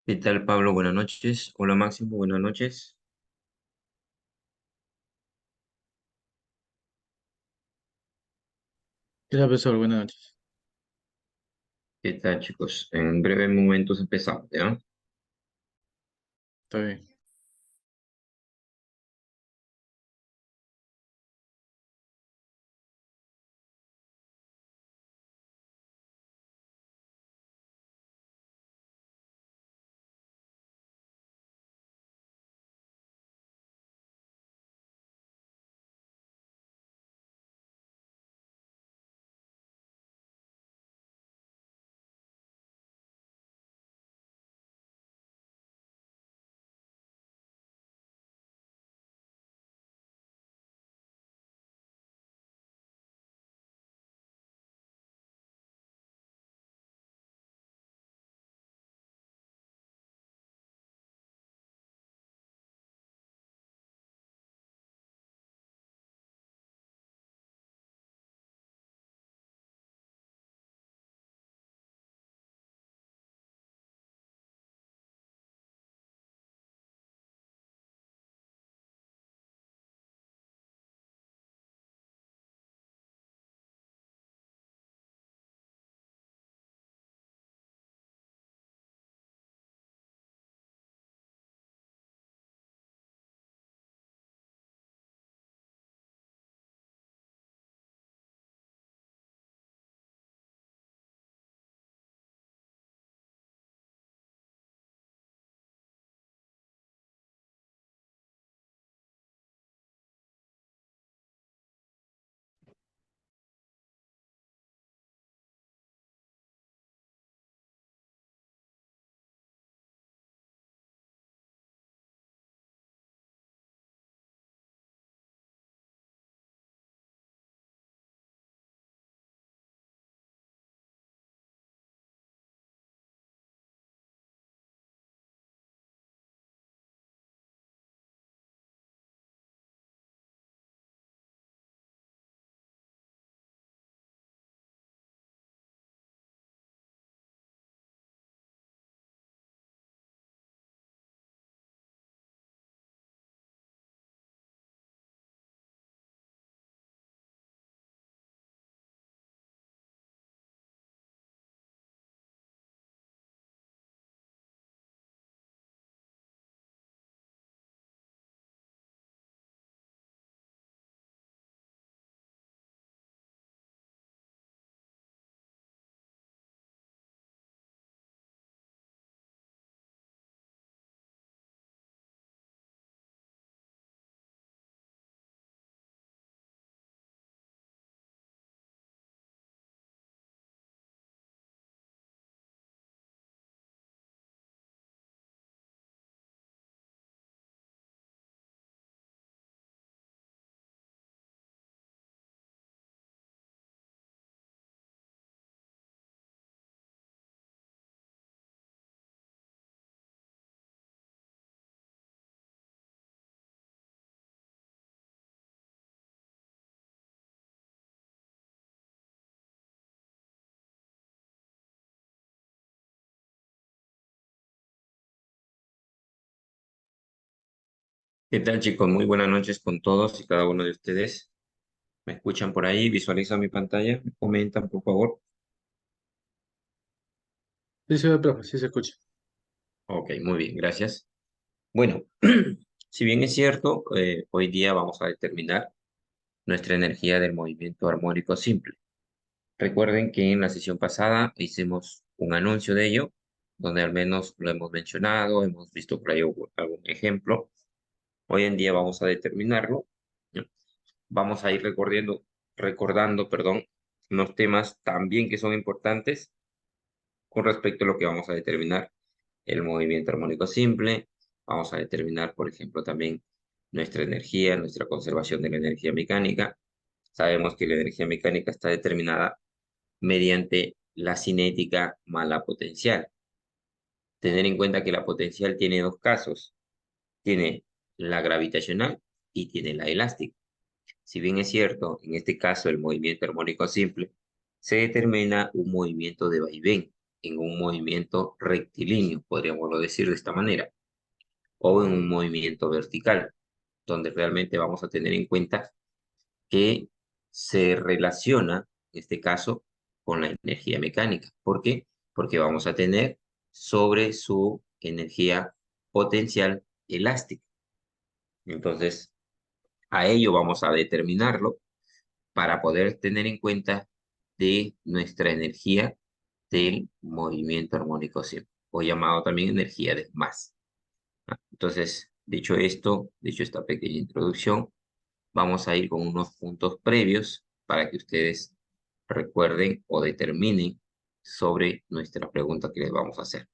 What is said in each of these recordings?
¿Qué tal, Pablo? Buenas noches. Hola, Máximo. Buenas noches. ¿Qué tal, profesor? Buenas noches. ¿Qué tal, chicos? En breves momentos empezamos, ¿ya? Está bien. ¿Qué tal, chicos? Muy buenas noches con todos y cada uno de ustedes. ¿Me escuchan por ahí? ¿Visualizan mi pantalla? ¿Me comentan, por favor? Sí, sí, profe, sí se escucha. Ok, muy bien, gracias. Bueno, si bien es cierto, hoy día vamos a determinar nuestra energía del movimiento armónico simple. Recuerden que en la sesión pasada hicimos un anuncio de ello, donde al menos lo hemos mencionado, hemos visto por ahí algún ejemplo. Hoy en día vamos a determinarlo, ¿no? Vamos a ir recordando, perdón, unos temas también que son importantes con respecto a lo que vamos a determinar. El movimiento armónico simple, vamos a determinar, por ejemplo, también nuestra energía, nuestra conservación de la energía mecánica. Sabemos que la energía mecánica está determinada mediante la cinética más la potencial. Tener en cuenta que la potencial tiene dos casos, tiene la gravitacional y tiene la elástica. Si bien es cierto, en este caso el movimiento armónico simple se determina un movimiento de vaivén. en un movimiento rectilíneo, podríamos decir de esta manera, o en un movimiento vertical, donde realmente vamos a tener en cuenta que se relaciona, en este caso, con la energía mecánica. ¿Por qué? Porque vamos a tener sobre su energía potencial elástica. Entonces, a ello vamos a determinarlo para poder tener en cuenta de nuestra energía del movimiento armónico simple, o llamado también energía de masa. Entonces, dicho esto, dicho esta pequeña introducción, vamos a ir con unos puntos previos para que ustedes recuerden o determinen sobre nuestra pregunta que les vamos a hacer.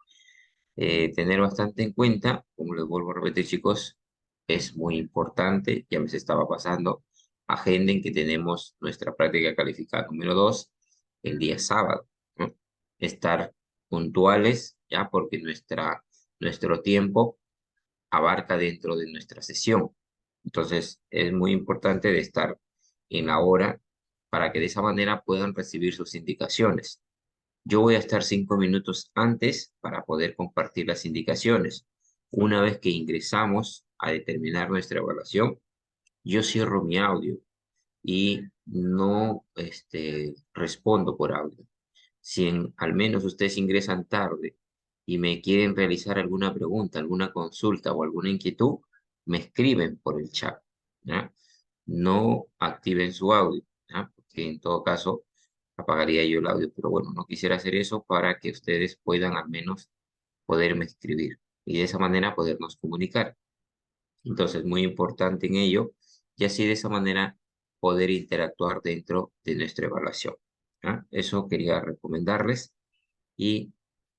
Tener bastante en cuenta, como les vuelvo a repetir, chicos, es muy importante, ya me se estaba pasando, agenden que tenemos nuestra práctica calificada número 2 el día sábado, ¿no? Estar puntuales, ya, porque nuestro tiempo abarca dentro de nuestra sesión. Entonces, es muy importante de estar en la hora para que de esa manera puedan recibir sus indicaciones. Yo voy a estar 5 minutos antes para poder compartir las indicaciones. Una vez que ingresamos a determinar nuestra evaluación, yo cierro mi audio y no respondo por audio. Si al menos ustedes ingresan tarde y me quieren realizar alguna pregunta, alguna consulta o alguna inquietud, me escriben por el chat, ¿ya? No activen su audio, ¿ya? Porque en todo caso apagaría yo el audio, pero bueno, no quisiera hacer eso para que ustedes puedan al menos poderme escribir y de esa manera podernos comunicar. Entonces, muy importante en ello y así de esa manera poder interactuar dentro de nuestra evaluación, ¿ya? Eso quería recomendarles y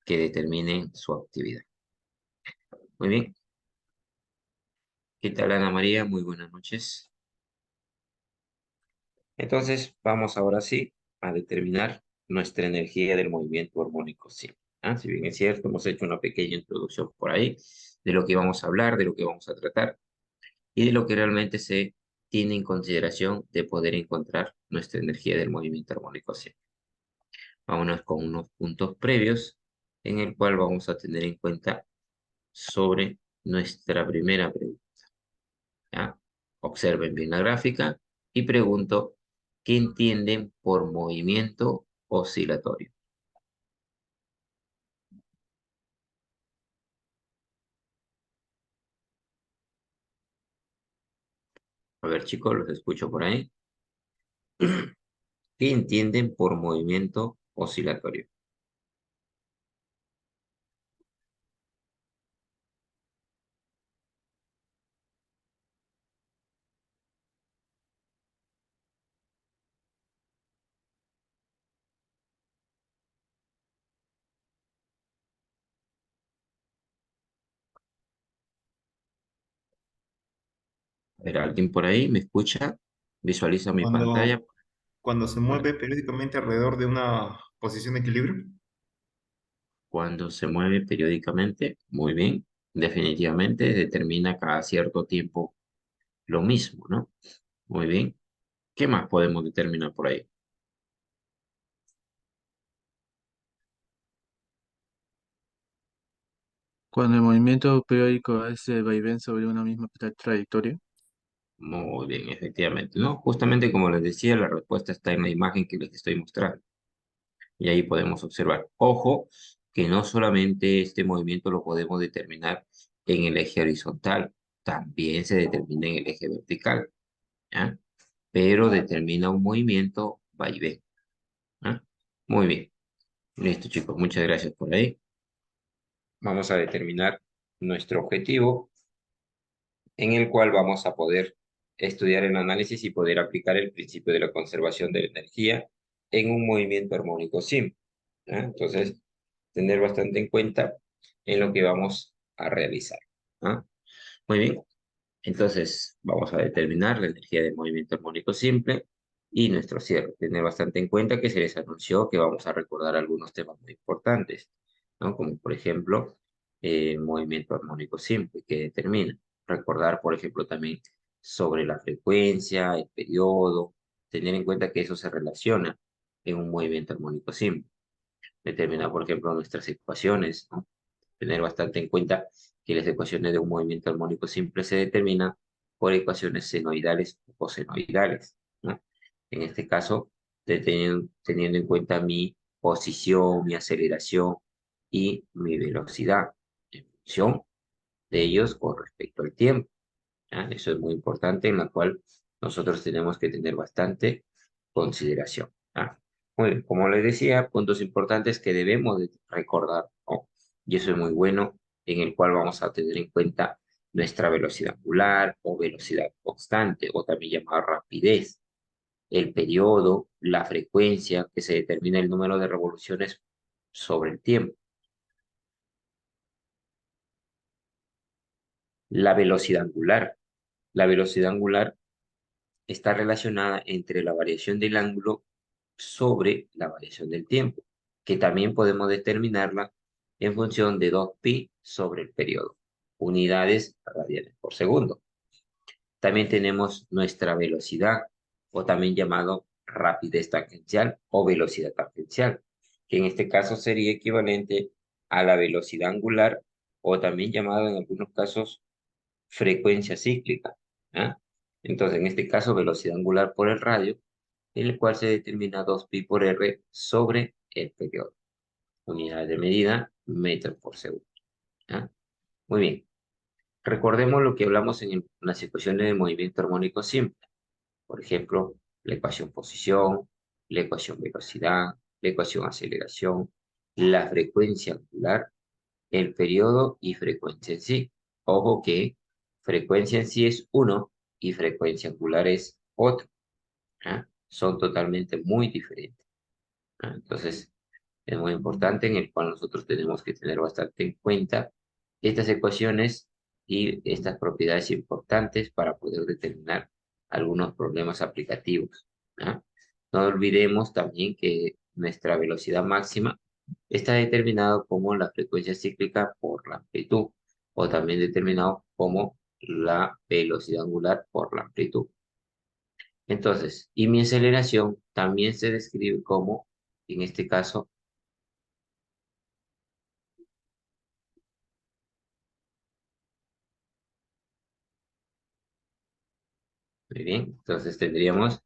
que determinen su actividad. Muy bien. ¿Qué tal, Ana María? Muy buenas noches. Entonces, vamos ahora sí a determinar nuestra energía del movimiento armónico simple. ¿Ah? Si bien es cierto, hemos hecho una pequeña introducción por ahí de lo que vamos a hablar, de lo que vamos a tratar y de lo que realmente se tiene en consideración de poder encontrar nuestra energía del movimiento armónico simple. Vámonos con unos puntos previos en el cual vamos a tener en cuenta sobre nuestra primera pregunta. ¿Ya? Observen bien la gráfica y pregunto, ¿qué entienden por movimiento oscilatorio? A ver, chicos, los escucho por ahí. ¿Qué entienden por movimiento oscilatorio? A ver, ¿alguien por ahí me escucha? Visualiza mi pantalla. Cuando, cuando se Hola. mueve periódicamente alrededor de una posición de equilibrio. Cuando se mueve periódicamente, muy bien, definitivamente determina cada cierto tiempo lo mismo, ¿no? Muy bien. ¿Qué más podemos determinar por ahí? Cuando el movimiento periódico es de vaivén sobre una misma trayectoria. Muy bien, efectivamente, ¿no? Justamente como les decía, la respuesta está en la imagen que les estoy mostrando. Y ahí podemos observar. Ojo, que no solamente este movimiento lo podemos determinar en el eje horizontal, también se determina en el eje vertical, ¿ya? Pero determina un movimiento vaivén, ¿ya? Muy bien. Listo, chicos, muchas gracias por ahí. Vamos a determinar nuestro objetivo, en el cual vamos a poder estudiar el análisis y poder aplicar el principio de la conservación de la energía en un movimiento armónico simple, ¿ya? Entonces, tener bastante en cuenta en lo que vamos a realizar, ¿ah? Muy bien, entonces vamos a determinar la energía del movimiento armónico simple y nuestro cierre. Tener bastante en cuenta que se les anunció que vamos a recordar algunos temas muy importantes, ¿no? Como por ejemplo, movimiento armónico simple que determina. Recordar, por ejemplo, también sobre la frecuencia, el periodo, tener en cuenta que eso se relaciona en un movimiento armónico simple. determinar, por ejemplo, nuestras ecuaciones, ¿no? Tener bastante en cuenta que las ecuaciones de un movimiento armónico simple se determinan por ecuaciones senoidales o cosenoidales, ¿no? En este caso, teniendo en cuenta mi posición, mi aceleración y mi velocidad en función de ellos con respecto al tiempo. ¿Ya? Eso es muy importante, en la cual nosotros tenemos que tener bastante consideración. ¿Ya? Muy bien, como les decía, puntos importantes que debemos de recordar, ¿no? Y eso es muy bueno, en el cual vamos a tener en cuenta nuestra velocidad angular o velocidad constante, o también llamada rapidez, el periodo, la frecuencia, que se determina el número de revoluciones sobre el tiempo, la velocidad angular. La velocidad angular está relacionada entre la variación del ángulo sobre la variación del tiempo, que también podemos determinarla en función de 2pi sobre el periodo, unidades radianes por segundo. También tenemos nuestra velocidad, o también llamado rapidez tangencial o velocidad tangencial, que en este caso sería equivalente a la velocidad angular, o también llamado en algunos casos frecuencia cíclica. ¿Ah? Entonces, en este caso, velocidad angular por el radio, en el cual se determina 2pi por r sobre el periodo. Unidad de medida, metros por segundo. ¿Ah? Muy bien. Recordemos lo que hablamos en las ecuaciones de movimiento armónico simple. Por ejemplo, la ecuación posición, la ecuación velocidad, la ecuación aceleración, la frecuencia angular, el periodo y frecuencia en sí. Ojo que frecuencia en sí es uno y frecuencia angular es otro. ¿Ah? Son totalmente muy diferentes. ¿Ah? Entonces, es muy importante en el cual nosotros tenemos que tener bastante en cuenta estas ecuaciones y estas propiedades importantes para poder determinar algunos problemas aplicativos. ¿Ah? No olvidemos también que nuestra velocidad máxima está determinado como la frecuencia cíclica por la amplitud, o también determinado como la velocidad angular por la amplitud. Entonces, y mi aceleración también se describe como, en este caso, muy bien, entonces tendríamos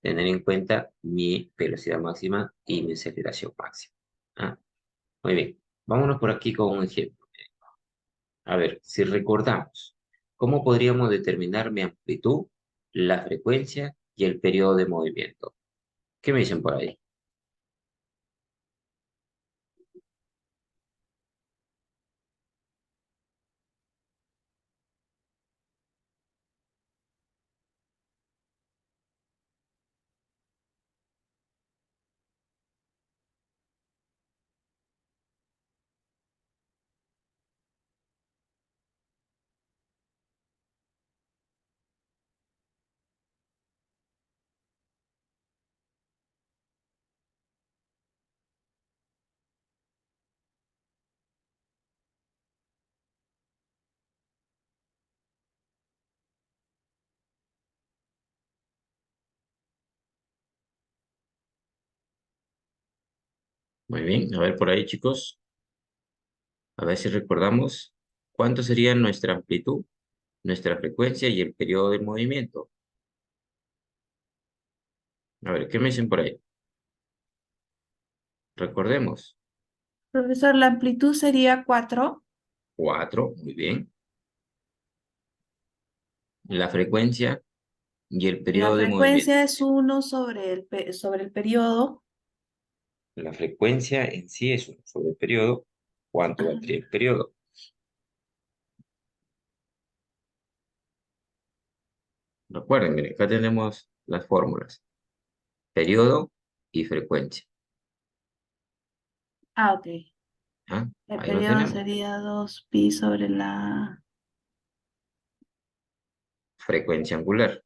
tener en cuenta mi velocidad máxima y mi aceleración máxima. ¿Ah? Muy bien, vámonos por aquí con un ejemplo. A ver, si recordamos, ¿cómo podríamos determinar mi amplitud, la frecuencia y el periodo de movimiento? ¿Qué me dicen por ahí? Muy bien, a ver por ahí, chicos, a ver si recordamos cuánto sería nuestra amplitud, nuestra frecuencia y el periodo de movimiento. A ver, ¿qué me dicen por ahí? Recordemos. Profesor, la amplitud sería 4. 4, muy bien. La frecuencia y el La periodo de movimiento. frecuencia es 1 sobre sobre el periodo. La frecuencia en sí es 1 sobre el periodo. ¿Cuánto Ajá. valdría el periodo? Recuerden, miren, acá tenemos las fórmulas. Periodo y frecuencia. Ah, ok. ¿Ah? El Ahí lo periodo tenemos. sería 2pi sobre la Frecuencia angular.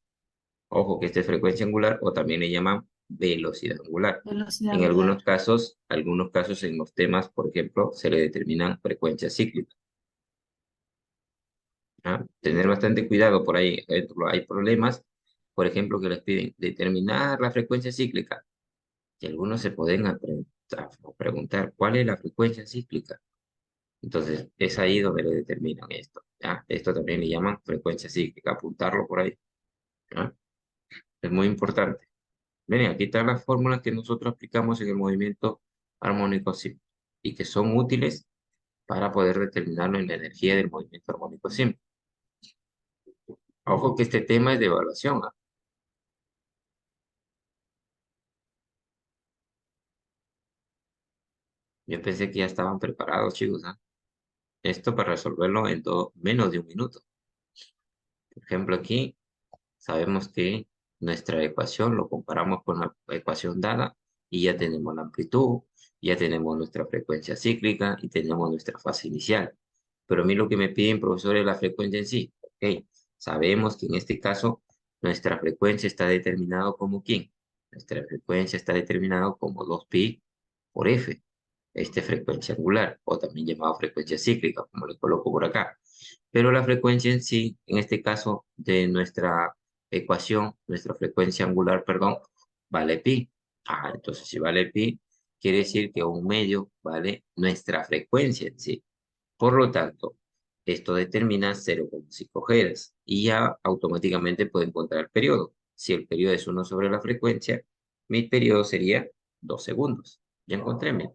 Ojo que esta es frecuencia angular o también le llaman velocidad angular. velocidad En angular. algunos casos en los temas, por ejemplo, se le determinan frecuencias cíclicas. ¿Ah? Tener bastante cuidado por ahí. Hay problemas, por ejemplo, que les piden determinar la frecuencia cíclica y algunos se pueden preguntar, ¿cuál es la frecuencia cíclica? Entonces, es ahí donde le determinan esto, ¿ya? Esto también le llaman frecuencia cíclica, apuntarlo por ahí, ¿ya? Es muy importante. Miren, aquí están las fórmulas que nosotros aplicamos en el movimiento armónico simple y que son útiles para poder determinar la energía del movimiento armónico simple. Ojo que este tema es de evaluación, ¿ah? Yo pensé que ya estaban preparados, chicos, ¿ah? Esto para resolverlo en menos de un minuto. Por ejemplo, aquí sabemos que nuestra ecuación lo comparamos con la ecuación dada y ya tenemos la amplitud, ya tenemos nuestra frecuencia cíclica y tenemos nuestra fase inicial. Pero a mí lo que me piden, profesor, es la frecuencia en sí. Ok, sabemos que en este caso nuestra frecuencia está determinada como ¿quién? Nuestra frecuencia está determinada como 2pi por f. Esta es frecuencia angular, o también llamado frecuencia cíclica, como le coloco por acá. Pero la frecuencia en sí, en este caso de nuestra ecuación, nuestra frecuencia angular, perdón, vale pi. Entonces si vale pi, quiere decir que un medio vale nuestra frecuencia en sí. Por lo tanto, esto determina 0,5 Hz y ya automáticamente puedo encontrar el periodo. Si el periodo es 1 sobre la frecuencia, mi periodo sería 2 segundos. Ya encontré, mira.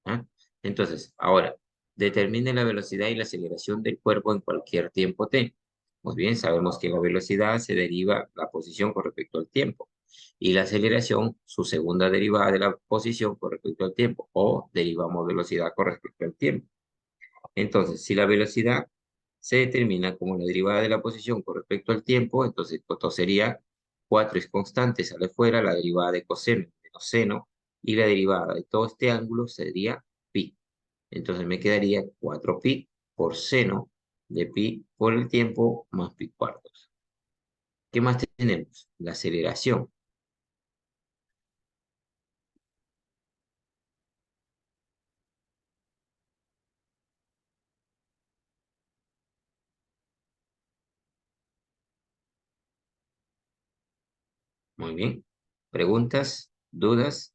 ¿Ah? Entonces, ahora, determine la velocidad y la aceleración del cuerpo en cualquier tiempo t. Muy bien, sabemos que la velocidad se deriva la posición con respecto al tiempo y la aceleración, su segunda derivada de la posición con respecto al tiempo, o derivamos velocidad con respecto al tiempo. Entonces, si la velocidad se determina como la derivada de la posición con respecto al tiempo, entonces esto sería 4 es constante, sale fuera, la derivada de coseno menos seno, y la derivada de todo este ángulo sería pi. Entonces me quedaría 4pi por seno de pi por el tiempo más pi cuartos. ¿Qué más tenemos? La aceleración. Muy bien. ¿Preguntas? ¿Dudas?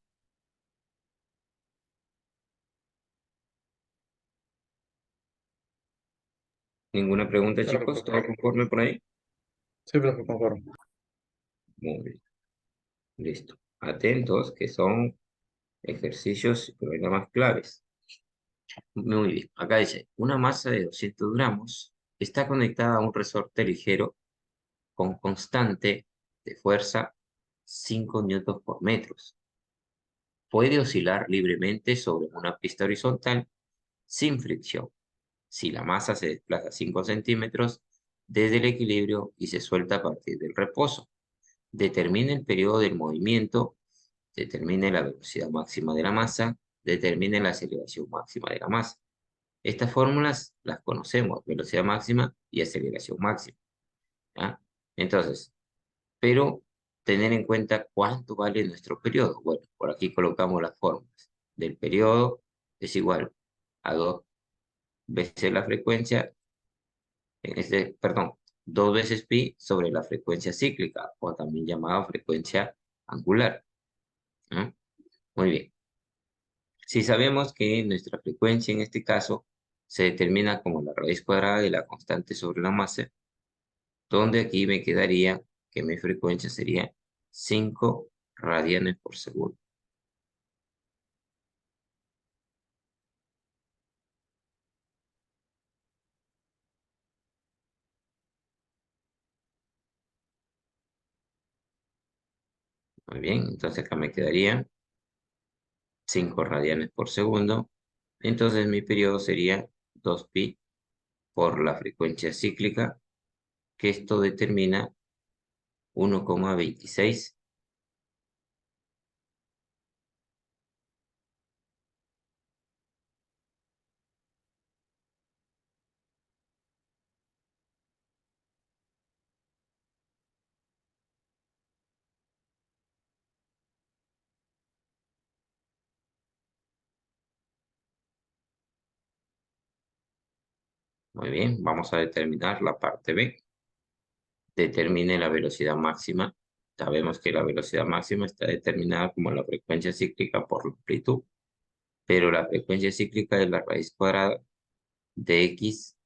¿Ninguna pregunta, chicos? ¿Todo conforme por ahí? Sí, profe, conforme. Muy bien. Listo. Atentos, que son ejercicios y problemas claves. Muy bien. Acá dice, una masa de 200 gramos está conectada a un resorte ligero con constante de fuerza 5 newtons por metros. Puede oscilar libremente sobre una pista horizontal sin fricción si la masa se desplaza 5 centímetros desde el equilibrio y se suelta a partir del reposo. Determine el periodo del movimiento, determine la velocidad máxima de la masa, determine la aceleración máxima de la masa. Estas fórmulas las conocemos, velocidad máxima y aceleración máxima, ¿ya? Entonces, pero tener en cuenta cuánto vale nuestro periodo. Bueno, por aquí colocamos las fórmulas. Del periodo es igual a 2 veces la frecuencia, perdón, 2 veces pi sobre la frecuencia cíclica, o también llamada frecuencia angular, ¿no? Muy bien. Si sabemos que nuestra frecuencia en este caso se determina como la raíz cuadrada de la constante sobre la masa, donde aquí me quedaría que mi frecuencia sería 5 radianes por segundo. Muy bien, entonces acá me quedaría 5 radianes por segundo. Entonces mi periodo sería 2pi por la frecuencia cíclica, que esto determina 1,26. Muy bien, vamos a determinar la parte B. Determine la velocidad máxima. Sabemos que la velocidad máxima está determinada como la frecuencia cíclica por la amplitud. pero la frecuencia cíclica es la raíz cuadrada de X.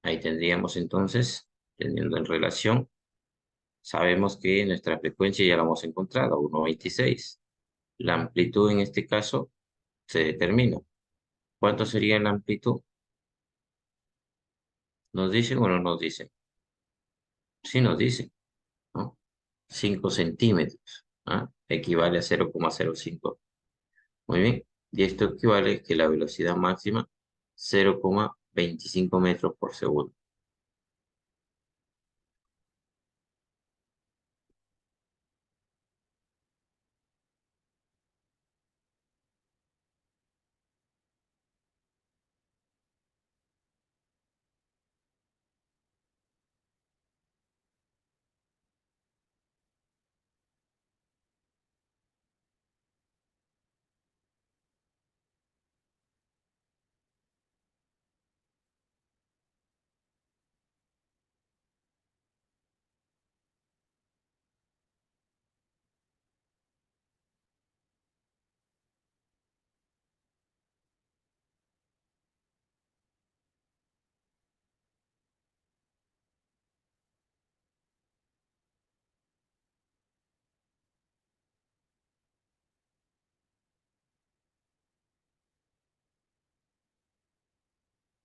Ahí tendríamos entonces, teniendo en relación, sabemos que nuestra frecuencia ya la hemos encontrado, 1,26. La amplitud en este caso se determina. ¿Cuánto sería la amplitud? ¿Nos dicen o no nos dicen? Sí nos dicen, ¿no? 5 centímetros, ¿ah? Equivale a 0,05. Muy bien. Y esto equivale a que la velocidad máxima, 0,25 metros por segundo.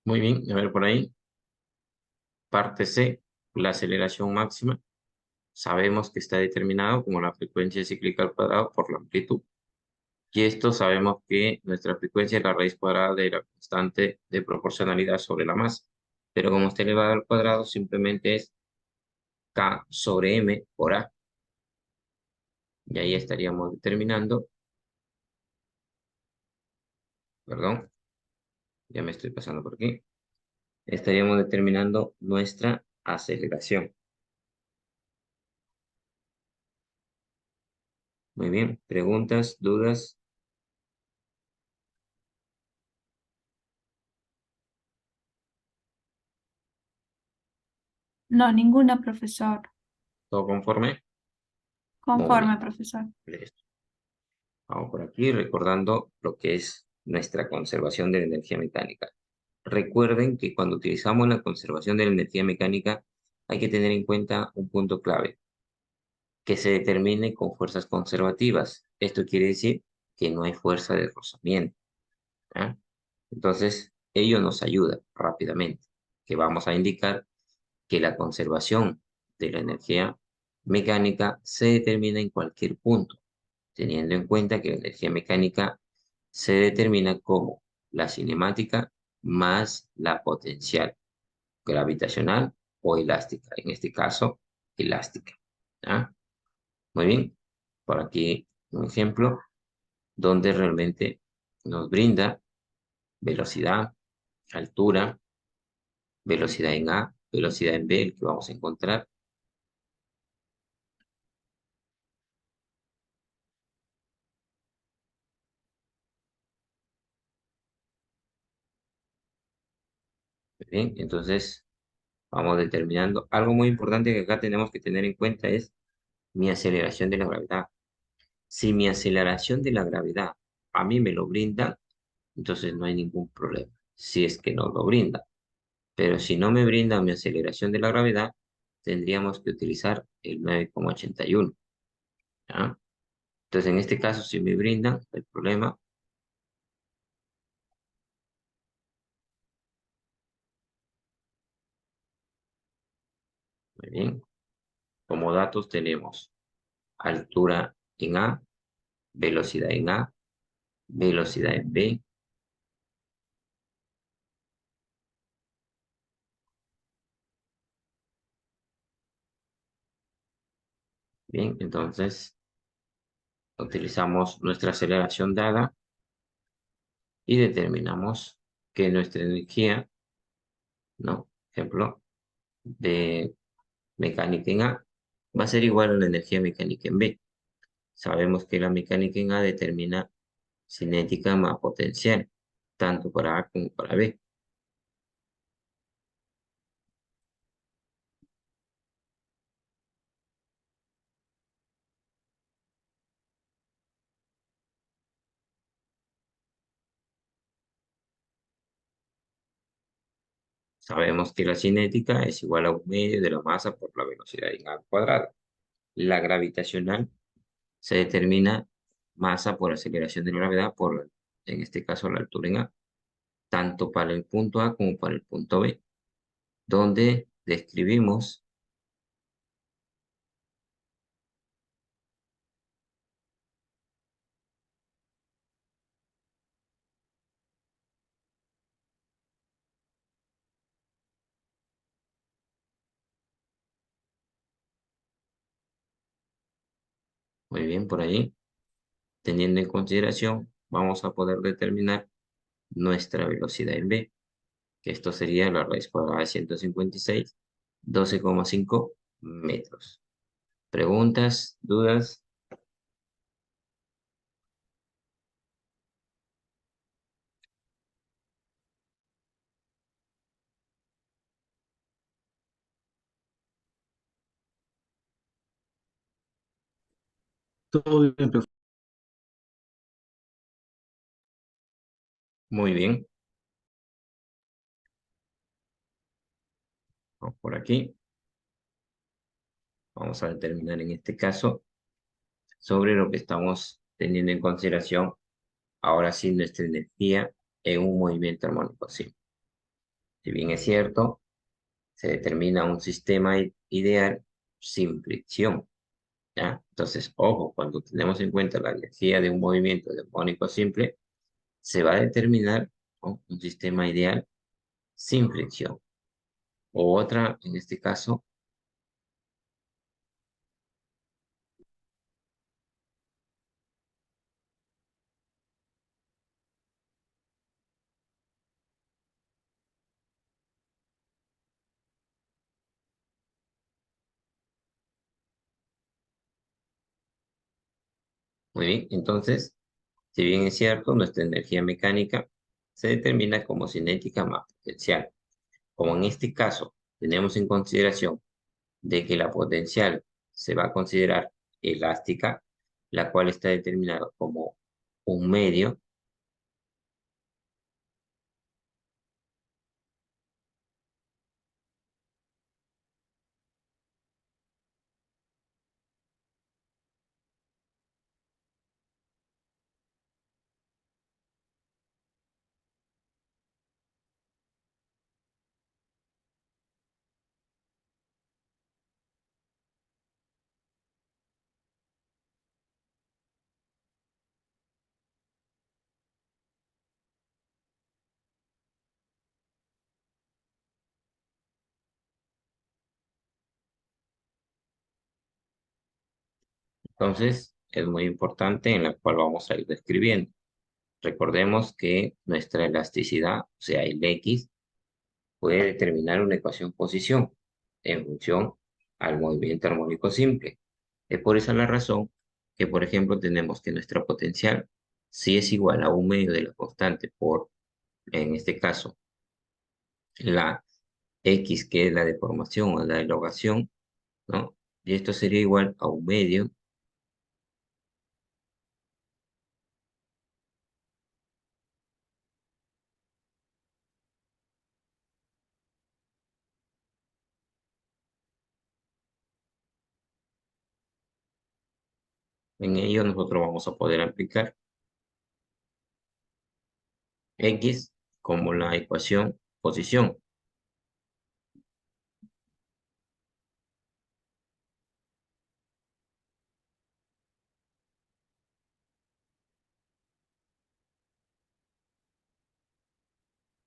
Muy bien, a ver por ahí. Parte C, la aceleración máxima. Sabemos que está determinado como la frecuencia cíclica al cuadrado por la amplitud. Y esto sabemos que nuestra frecuencia es la raíz cuadrada de la constante de proporcionalidad sobre la masa. Pero como está elevada al cuadrado, simplemente es K sobre M por A. Y ahí estaríamos determinando, perdón, ya me estoy pasando por aquí. Estaríamos determinando nuestra aceleración. Muy bien, preguntas, dudas, No, ninguna, profesor. ¿todo conforme? Muy Conforme, bien, profesor. listo. Vamos por aquí recordando lo que es nuestra conservación de la energía mecánica. Recuerden que cuando utilizamos la conservación de la energía mecánica hay que tener en cuenta un punto clave, que se determine con fuerzas conservativas. Esto quiere decir que no hay fuerza de rozamiento. ¿Ah? Entonces, ello nos ayuda rápidamente, que vamos a indicar que la conservación de la energía mecánica se determina en cualquier punto, teniendo en cuenta que la energía mecánica se determina como la cinemática más la potencial gravitacional o elástica, en este caso, elástica. ¿Ah? Muy bien, por aquí un ejemplo donde realmente nos brinda velocidad, altura, velocidad en A, velocidad en B, el que vamos a encontrar. Bien, entonces vamos determinando. Algo muy importante que acá tenemos que tener en cuenta es mi aceleración de la gravedad. Si mi aceleración de la gravedad a mí me lo brinda, entonces no hay ningún problema, si es que no lo brinda. Pero si no me brinda mi aceleración de la gravedad, tendríamos que utilizar el 9,81. ¿Ya? Entonces, en este caso, si me brindan, el problema. Muy bien. Como datos tenemos altura en A, velocidad en A, velocidad en B. Bien, entonces utilizamos nuestra aceleración dada y determinamos que nuestra energía, ¿no? Ejemplo, de mecánica en A va a ser igual a la energía mecánica en B. Sabemos que la mecánica en A determina cinética más potencial, tanto para A como para B. Sabemos que la cinética es igual a un medio de la masa por la velocidad en A al cuadrado. La gravitacional se determina masa por aceleración de la gravedad por, en este caso, la altura en A, tanto para el punto A como para el punto B, donde describimos, muy bien por ahí, teniendo en consideración, vamos a poder determinar nuestra velocidad en B, que esto sería la raíz cuadrada de 156, 12,5 metros. ¿Preguntas? ¿Dudas? Todo bien, profe. Muy bien. Vamos por aquí. Vamos a determinar en este caso sobre lo que estamos teniendo en consideración ahora sí nuestra energía en un movimiento armónico simple. Si bien es cierto, se determina un sistema ideal sin fricción, ¿ya? Entonces, ojo, cuando tenemos en cuenta la energía de un movimiento armónico simple, se va a determinar, ¿no?, un sistema ideal sin fricción. O otra, en este caso, muy bien, entonces, si bien es cierto, nuestra energía mecánica se determina como cinética más potencial. Como en este caso tenemos en consideración de que la potencial se va a considerar elástica, la cual está determinada como un medio, entonces es muy importante en la cual vamos a ir describiendo. Recordemos que nuestra elasticidad, o sea, el X, puede determinar una ecuación posición en función al movimiento armónico simple. Es por esa la razón que, por ejemplo, tenemos que nuestra potencial, si es igual a un medio de la constante por, en este caso, la X, que es la deformación o la elongación, ¿no? Y esto sería igual a un medio. En ello nosotros vamos a poder aplicar X como la ecuación posición.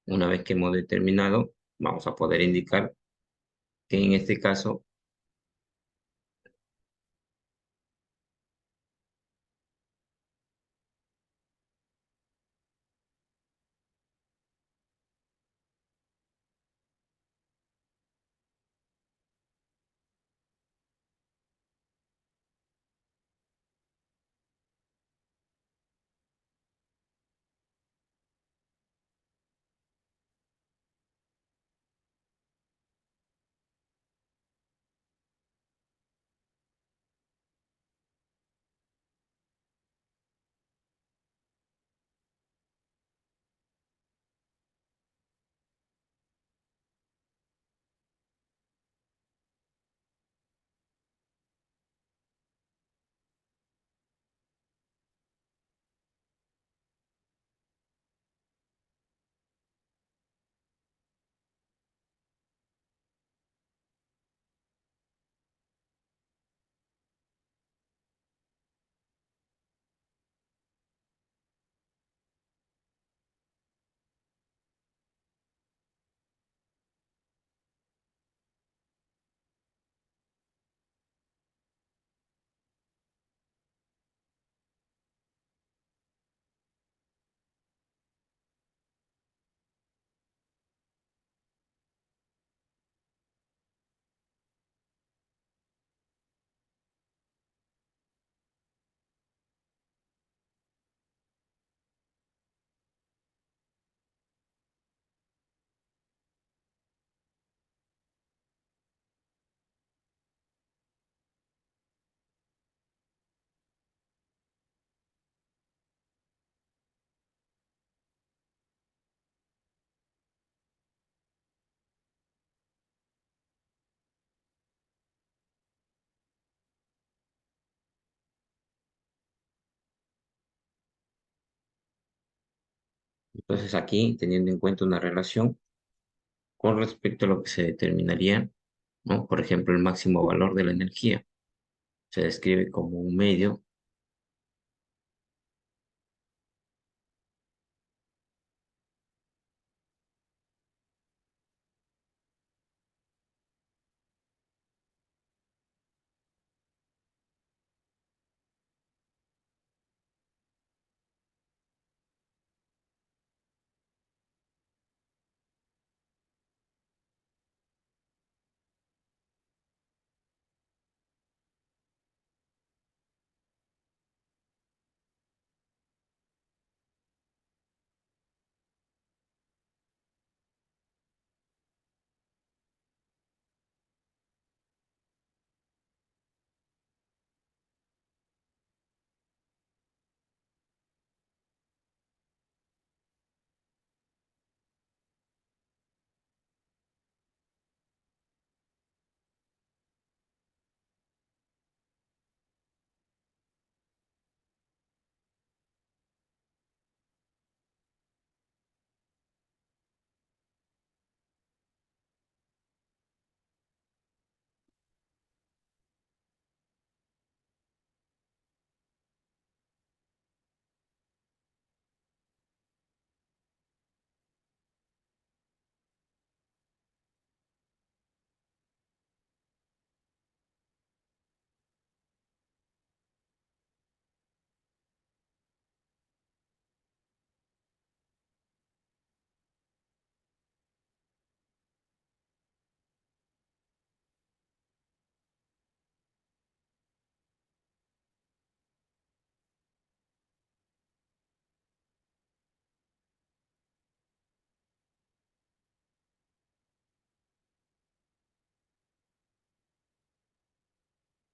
Una vez que hemos determinado, vamos a poder indicar que en este caso entonces aquí, teniendo en cuenta una relación con respecto a lo que se determinaría, ¿no? Por ejemplo, el máximo valor de la energía se describe como un medio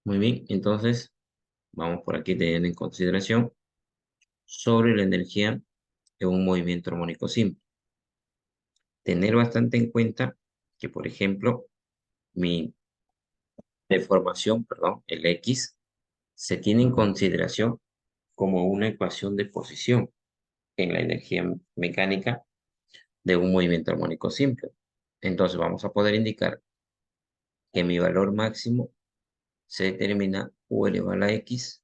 muy bien. Entonces, vamos por aquí teniendo en consideración sobre la energía de un movimiento armónico simple. Tener bastante en cuenta que, por ejemplo, mi deformación, perdón, el X, se tiene en consideración como una ecuación de posición en la energía mecánica de un movimiento armónico simple. Entonces vamos a poder indicar que mi valor máximo se determina U elevado a la X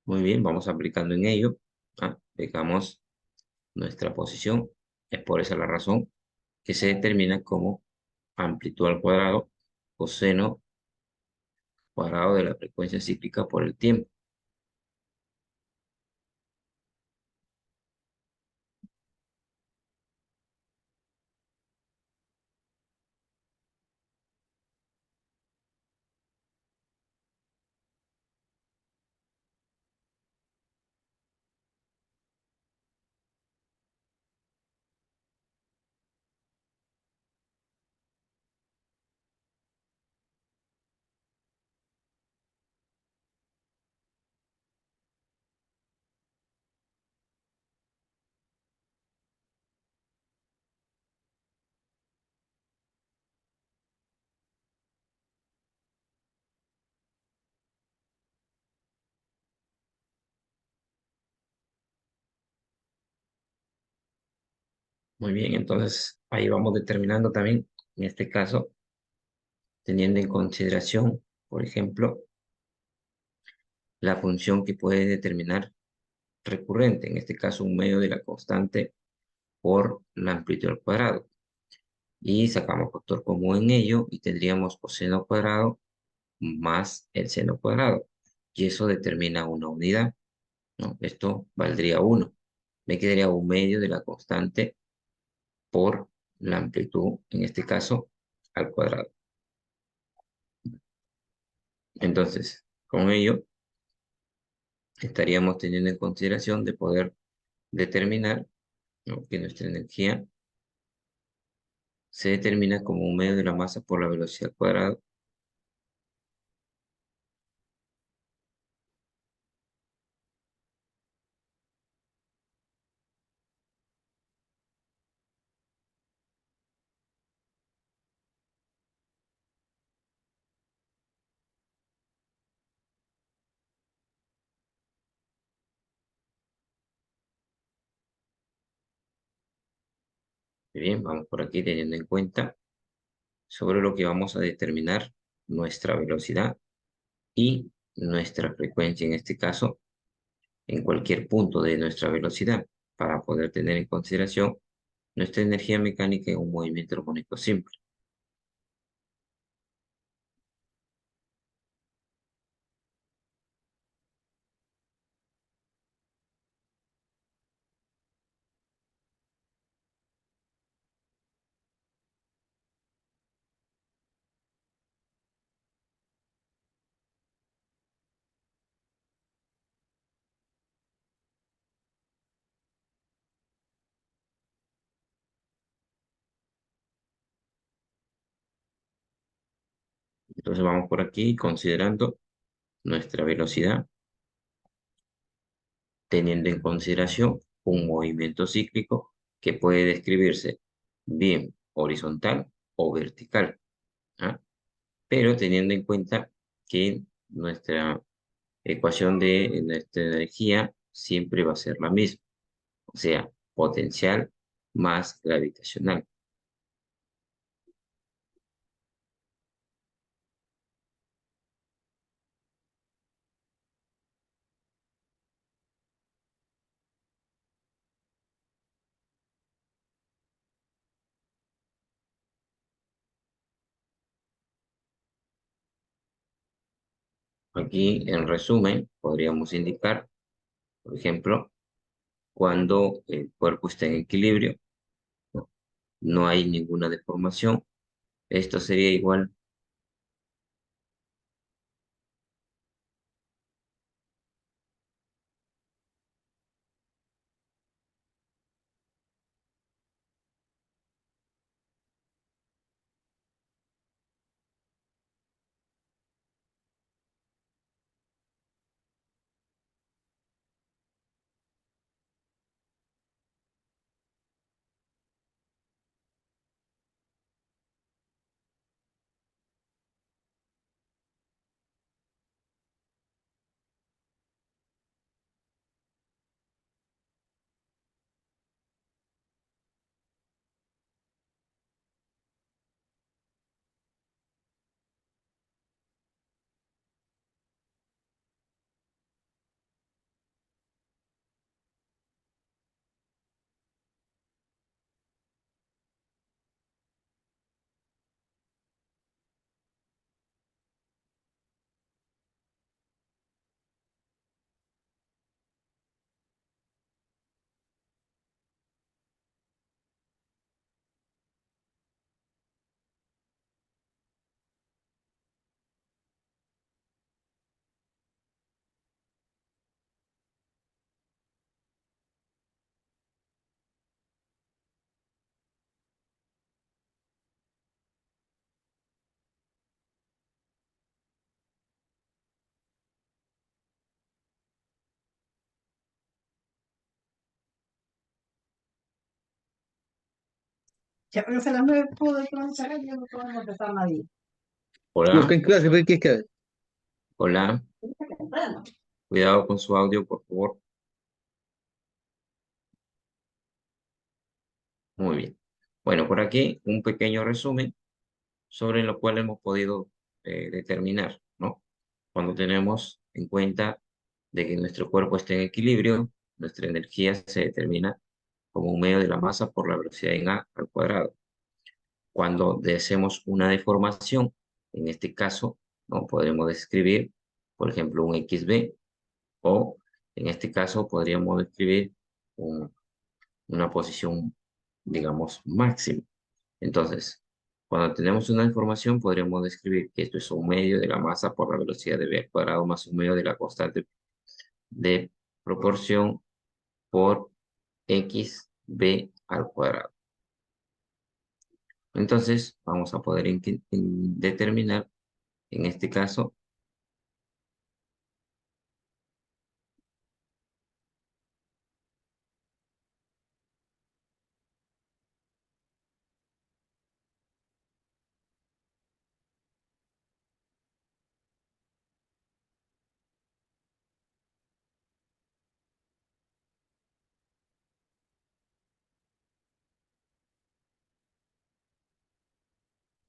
Muy bien, vamos aplicando en ello. Aplicamos nuestra posición. Es por esa la razón que se determina como amplitud al cuadrado coseno cuadrado de la frecuencia cíclica por el tiempo. Muy bien, entonces ahí vamos determinando también, en este caso, teniendo en consideración, por ejemplo, la función que puede determinar recurrente, en este caso un medio de la constante por la amplitud al cuadrado. Y sacamos factor común en ello y tendríamos coseno cuadrado más el seno cuadrado. Y eso determina una unidad, ¿no? Esto valdría 1. Me quedaría un medio de la constante por la amplitud, en este caso, al cuadrado. Entonces, con ello, estaríamos teniendo en consideración de poder determinar, ¿no?, que nuestra energía se determina como un medio de la masa por la velocidad al cuadrado. Bien, vamos por aquí teniendo en cuenta sobre lo que vamos a determinar nuestra velocidad y nuestra frecuencia, en este caso, en cualquier punto de nuestra velocidad, para poder tener en consideración nuestra energía mecánica en un movimiento armónico simple. Entonces vamos por aquí considerando nuestra velocidad, teniendo en consideración un movimiento cíclico que puede describirse bien horizontal o vertical, ¿ah? Pero teniendo en cuenta que nuestra ecuación de nuestra energía siempre va a ser la misma, o sea, potencial más gravitacional. Aquí, en resumen, podríamos indicar, por ejemplo, cuando el cuerpo está en equilibrio, no, no hay ninguna deformación. Esto sería igual. Si a las 9 puedo comenzar, yo no podemos empezar nadie. Los Hola, que en clase, ¿qué es que? hola, Temprano. cuidado con su audio, por favor. Muy bien. Bueno, por aquí un pequeño resumen sobre lo cual hemos podido determinar, ¿no? Cuando tenemos en cuenta de que nuestro cuerpo está en equilibrio, nuestra energía se determina como un medio de la masa por la velocidad en a al cuadrado. Cuando deseemos una deformación, en este caso, ¿no? Podremos describir, por ejemplo, un XB, o en este caso podríamos describir una posición, digamos, máxima. Entonces, cuando tenemos una deformación, podríamos describir que esto es un medio de la masa por la velocidad de v al cuadrado más un medio de la constante de proporción por xb al cuadrado. Entonces, vamos a poder determinar, en este caso,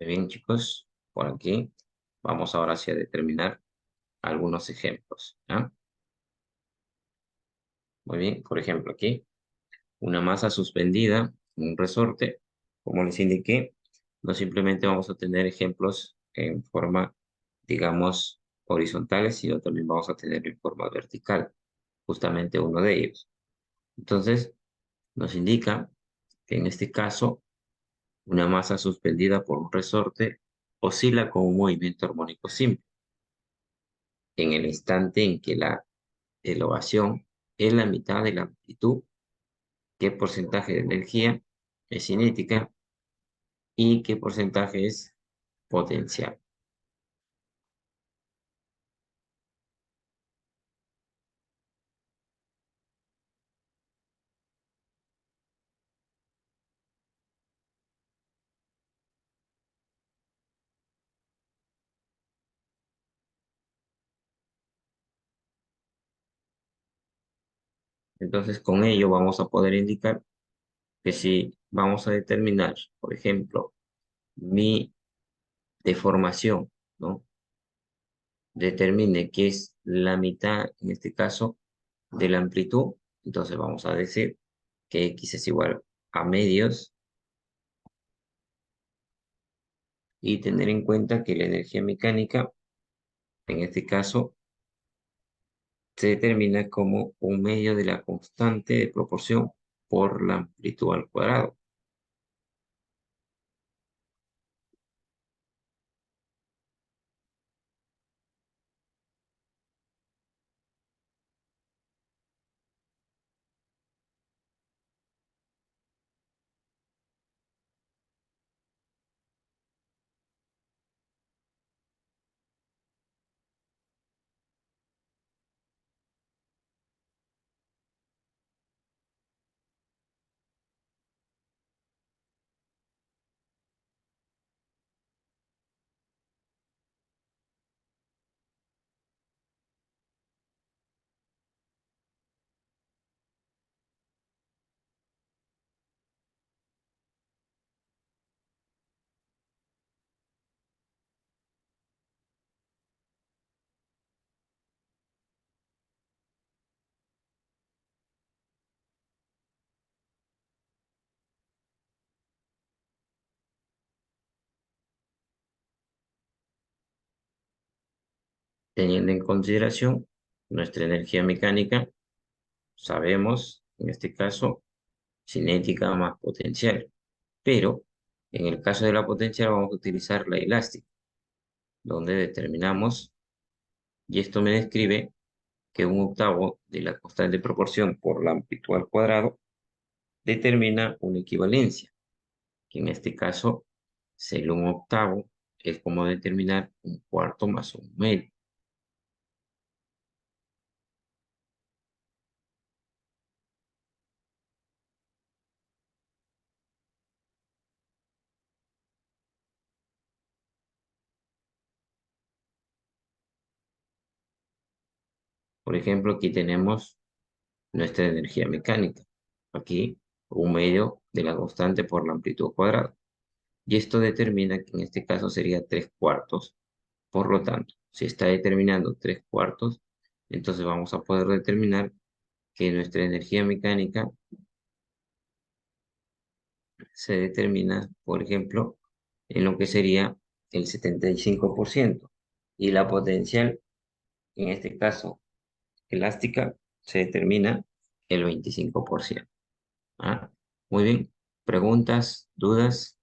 bien chicos, por aquí, vamos ahora hacia determinar algunos ejemplos, ¿ya? Muy bien, por ejemplo, aquí, una masa suspendida en un resorte, como les indiqué, no simplemente vamos a tener ejemplos en forma, digamos, horizontales, sino también vamos a tener en forma vertical, justamente uno de ellos. Entonces, nos indica que en este caso, una masa suspendida por un resorte oscila con un movimiento armónico simple. En el instante en que la elevación es la mitad de la amplitud, qué porcentaje de energía es cinética y qué porcentaje es potencial. Entonces, con ello vamos a poder indicar que si vamos a determinar, por ejemplo, mi deformación, ¿no? Determine que es la mitad, en este caso, de la amplitud, entonces vamos a decir que X es igual a medios y tener en cuenta que la energía mecánica, en este caso, se determina como un medio de la constante de proporción por la amplitud al cuadrado. Teniendo en consideración nuestra energía mecánica, sabemos, en este caso, cinética más potencial. Pero en el caso de la potencial vamos a utilizar la elástica, donde determinamos, y esto me describe que un octavo de la constante de proporción por la amplitud al cuadrado determina una equivalencia, que en este caso, ser un octavo es como determinar un cuarto más un medio. Por ejemplo, aquí tenemos nuestra energía mecánica. Aquí, un medio de la constante por la amplitud cuadrada. Y esto determina que en este caso sería 3 cuartos. Por lo tanto, si está determinando 3 cuartos, entonces vamos a poder determinar que nuestra energía mecánica se determina, por ejemplo, en lo que sería el 75%. Y la potencial, en este caso elástica, se determina el 25%. ¿Ah? Muy bien. ¿Preguntas? ¿Dudas?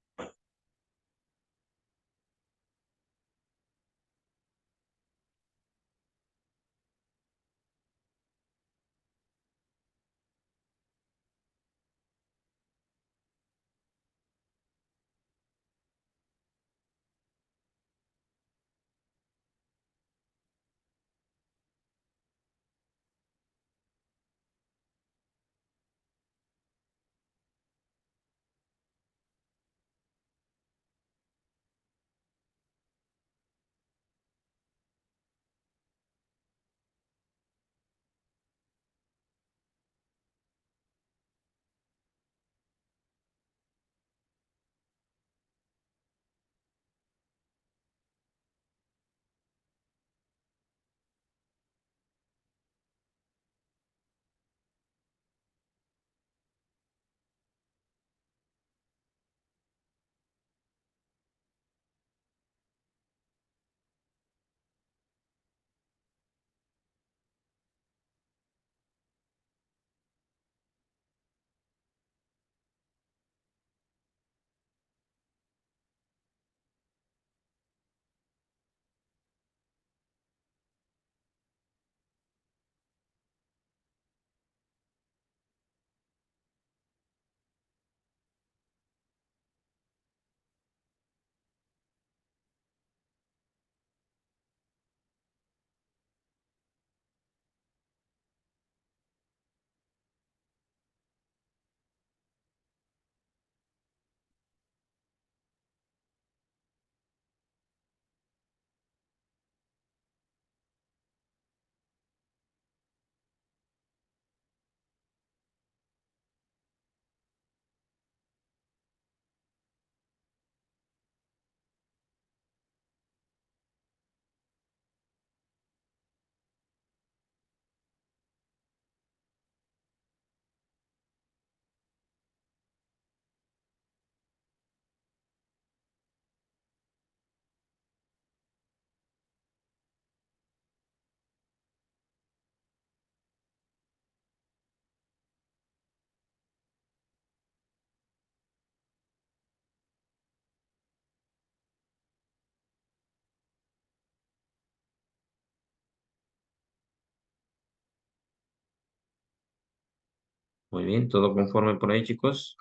Muy bien, todo conforme por ahí, chicos.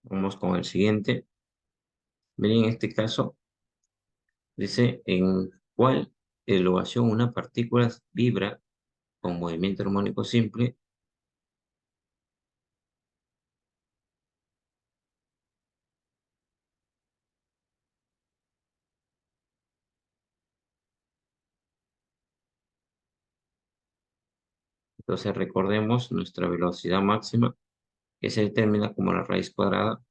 Vamos con el siguiente. Miren, en este caso, dice en cuál elevación una partícula vibra con movimiento armónico simple. Entonces recordemos nuestra velocidad máxima, que se determina como la raíz cuadrada.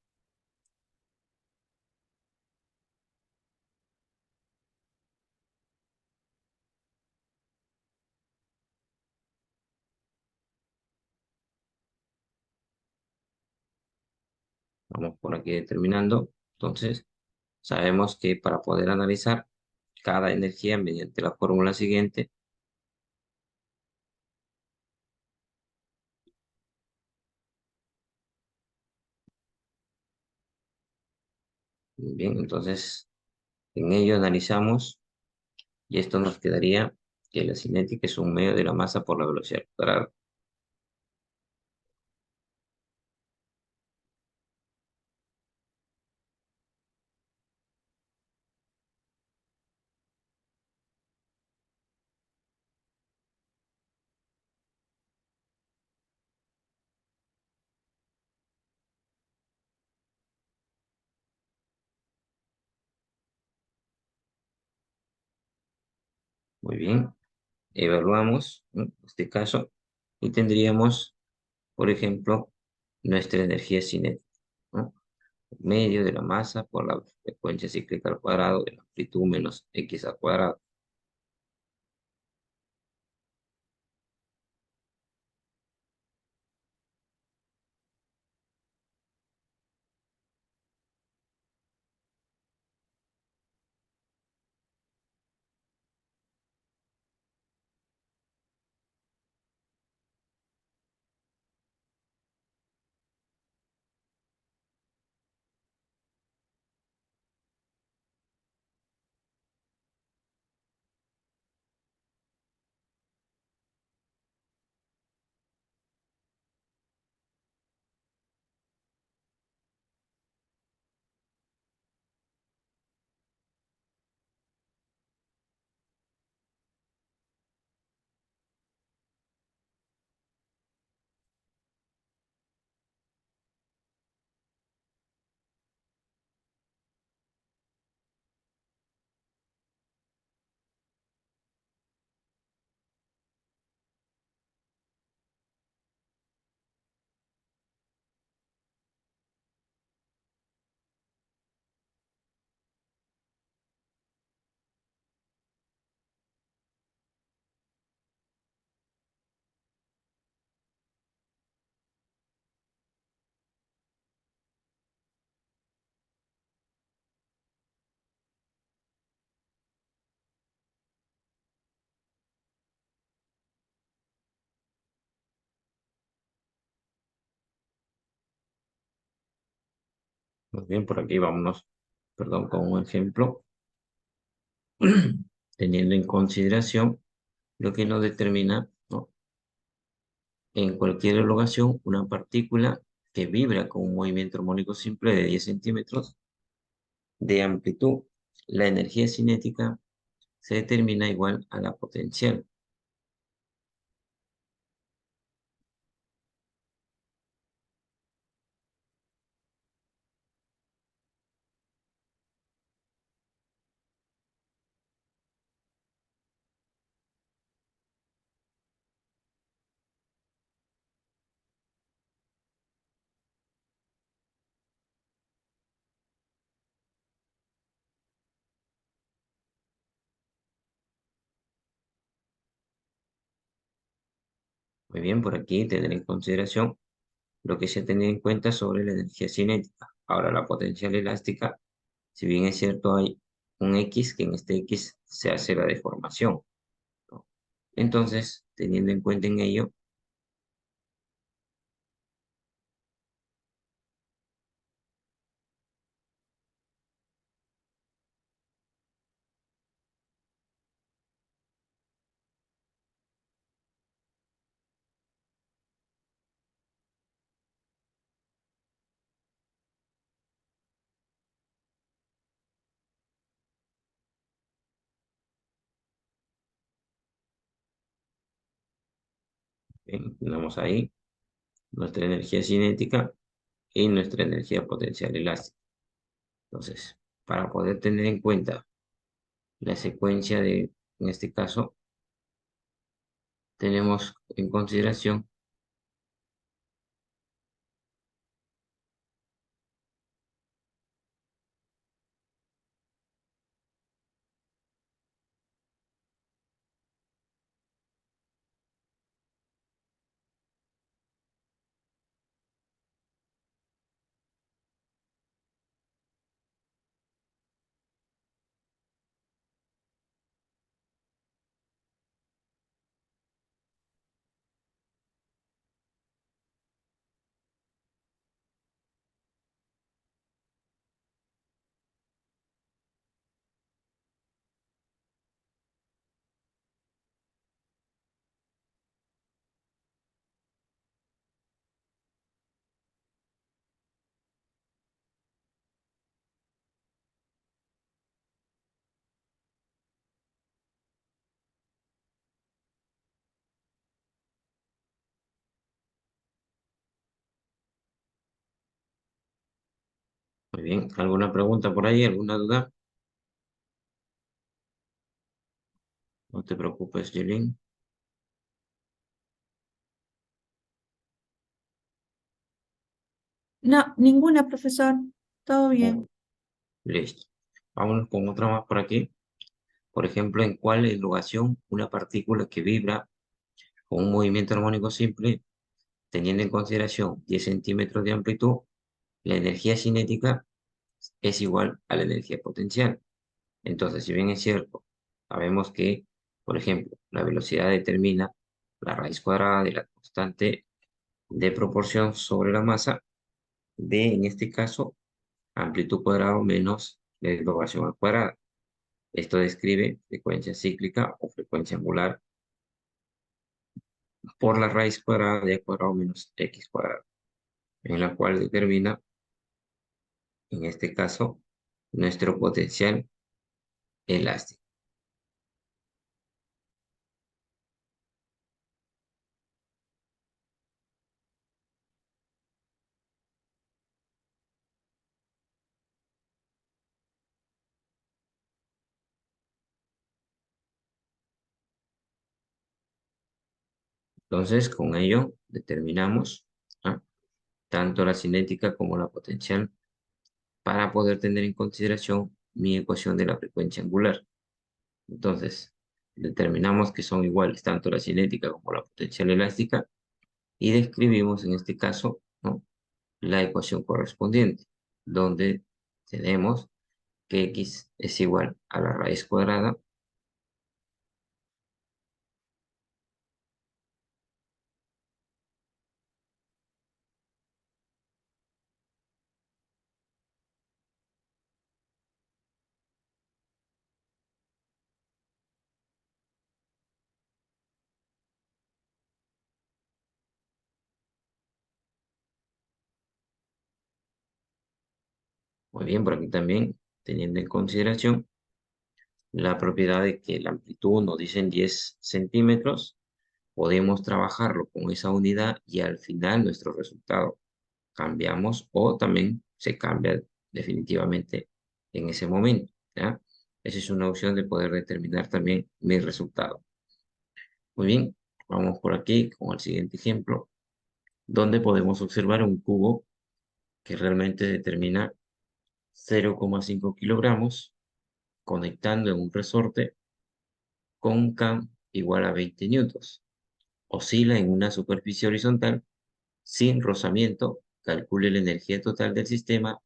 Vamos por aquí determinando. Entonces, sabemos que para poder analizar cada energía mediante la fórmula siguiente, bien, entonces en ello analizamos y esto nos quedaría que la cinética es un medio de la masa por la velocidad cuadrada. Muy bien. evaluamos, ¿no? Este caso y tendríamos, por ejemplo, nuestra energía cinética, ¿no? Medio de la masa por la frecuencia cíclica al cuadrado de la amplitud menos x al cuadrado. Muy bien, por aquí vámonos, perdón, con un ejemplo, teniendo en consideración lo que nos determina, ¿no? En cualquier elongación, una partícula que vibra con un movimiento armónico simple de 10 centímetros de amplitud, la energía cinética se determina igual a la potencial. Muy bien, por aquí tener en consideración lo que se ha tenido en cuenta sobre la energía cinética. Ahora, la potencial elástica, si bien es cierto, hay un X, que en este X se hace la deformación, ¿no? Entonces, teniendo en cuenta en ello, tenemos ahí nuestra energía cinética y nuestra energía potencial elástica. Entonces, para poder tener en cuenta la secuencia de, en este caso, tenemos en consideración, muy bien, ¿alguna pregunta por ahí? ¿Alguna duda? No te preocupes, Yelin. No, ninguna, profesor. Todo bien. Listo. Vámonos con otra más por aquí. Por ejemplo, ¿en cuál ecuación una partícula que vibra con un movimiento armónico simple, teniendo en consideración 10 centímetros de amplitud, la energía cinética es igual a la energía potencial? Entonces, si bien es cierto, sabemos que, por ejemplo, la velocidad determina la raíz cuadrada de la constante de proporción sobre la masa de, en este caso, amplitud cuadrada menos la elongación al cuadrado. Esto describe frecuencia cíclica o frecuencia angular por la raíz cuadrada de a cuadrado menos x cuadrado, en la cual determina, en este caso, nuestro potencial elástico. Entonces, con ello determinamos, ¿ah?, tanto la cinética como la potencial para poder tener en consideración mi ecuación de la frecuencia angular. Entonces, determinamos que son iguales tanto la cinética como la potencial elástica y describimos en este caso, ¿no?, la ecuación correspondiente, donde tenemos que x es igual a la raíz cuadrada muy bien, por aquí también, teniendo en consideración la propiedad de que la amplitud nos dicen 10 centímetros, podemos trabajarlo con esa unidad y al final nuestro resultado cambiamos o también se cambia definitivamente en ese momento, ¿ya? Esa es una opción de poder determinar también mi resultado. Muy bien, vamos por aquí con el siguiente ejemplo, donde podemos observar un cubo que realmente determina 0,5 kilogramos conectando en un resorte con un cam igual a 20 newtons. Oscila en una superficie horizontal sin rozamiento. Calcule la energía total del sistema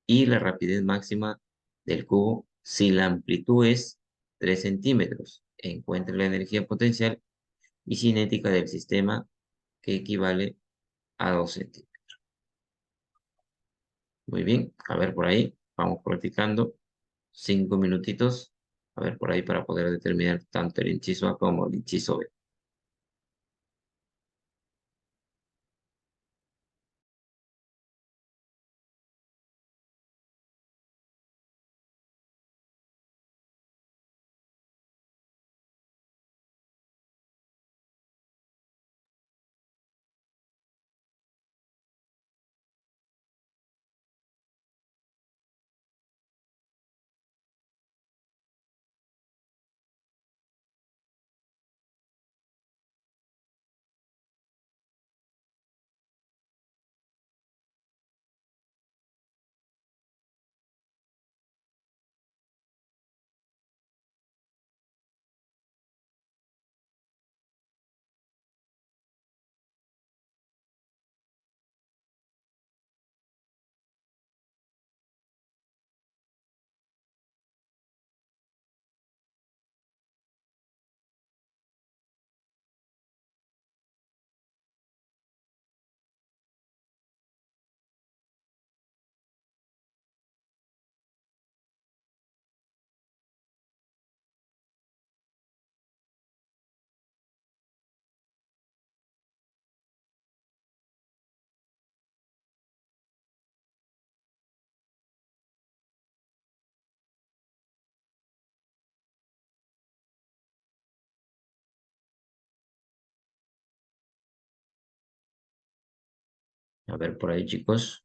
y la rapidez máxima del cubo si la amplitud es 3 centímetros. Encuentre la energía potencial y cinética del sistema que equivale a 2 centímetros. Muy bien, a ver por ahí, vamos practicando 5 minutitos, a ver por ahí para poder determinar tanto el inciso A como el inciso B. A ver por ahí, chicos.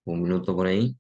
Un minuto por ahí.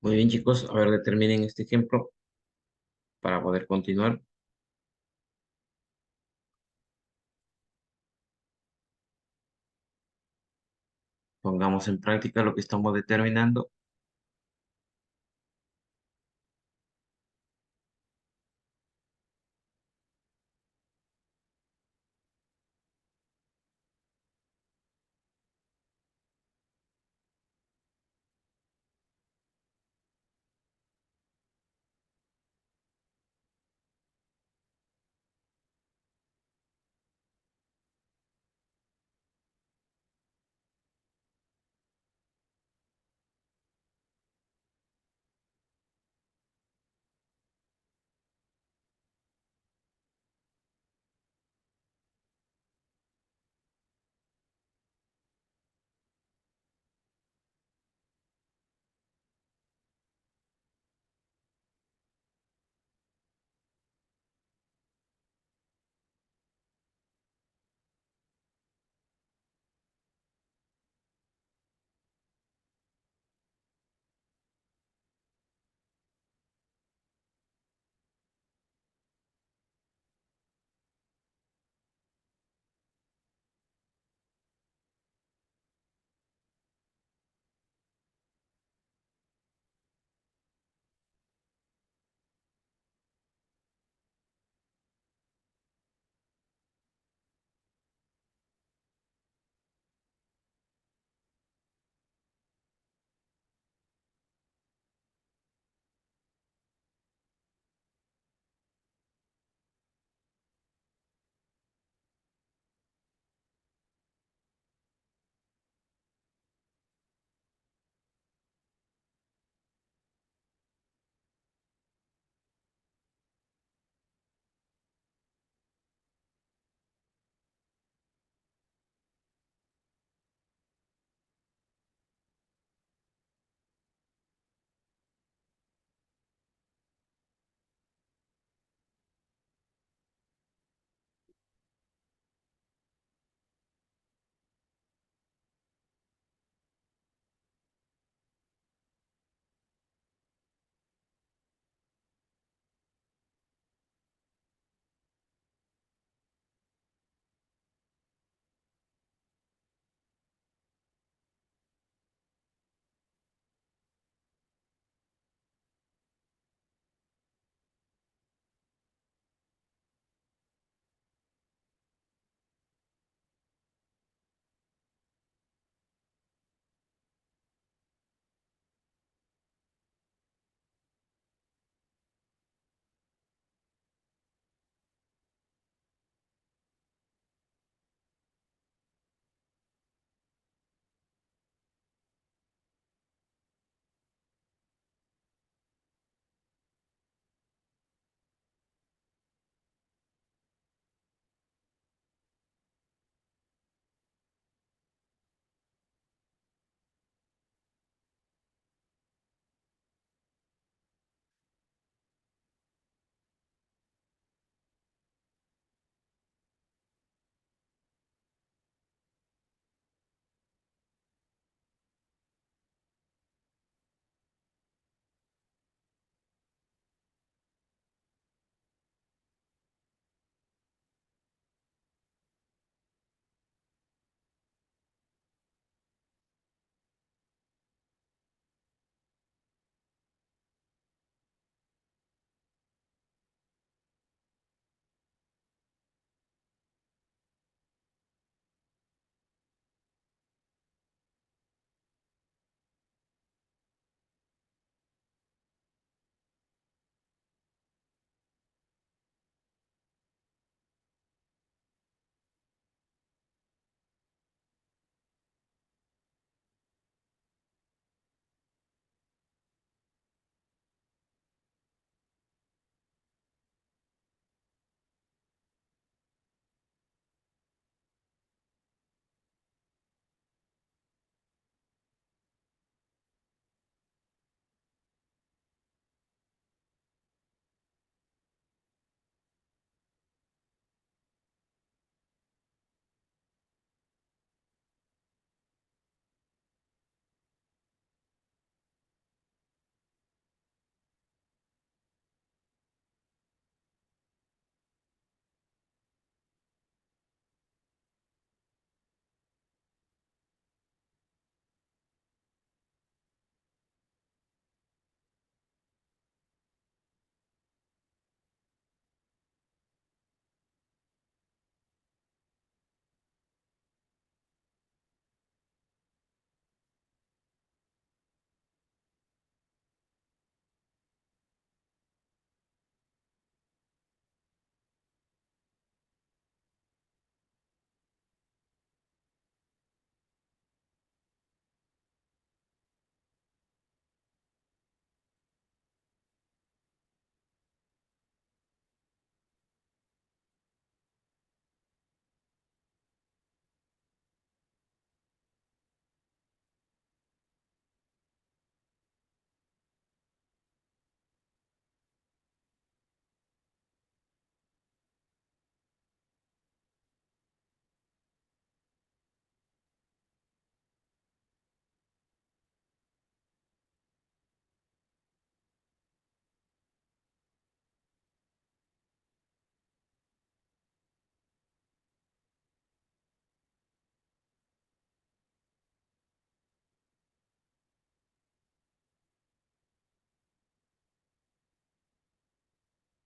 Muy bien, chicos. A ver, determinen este ejemplo para poder continuar. Pongamos en práctica lo que estamos determinando.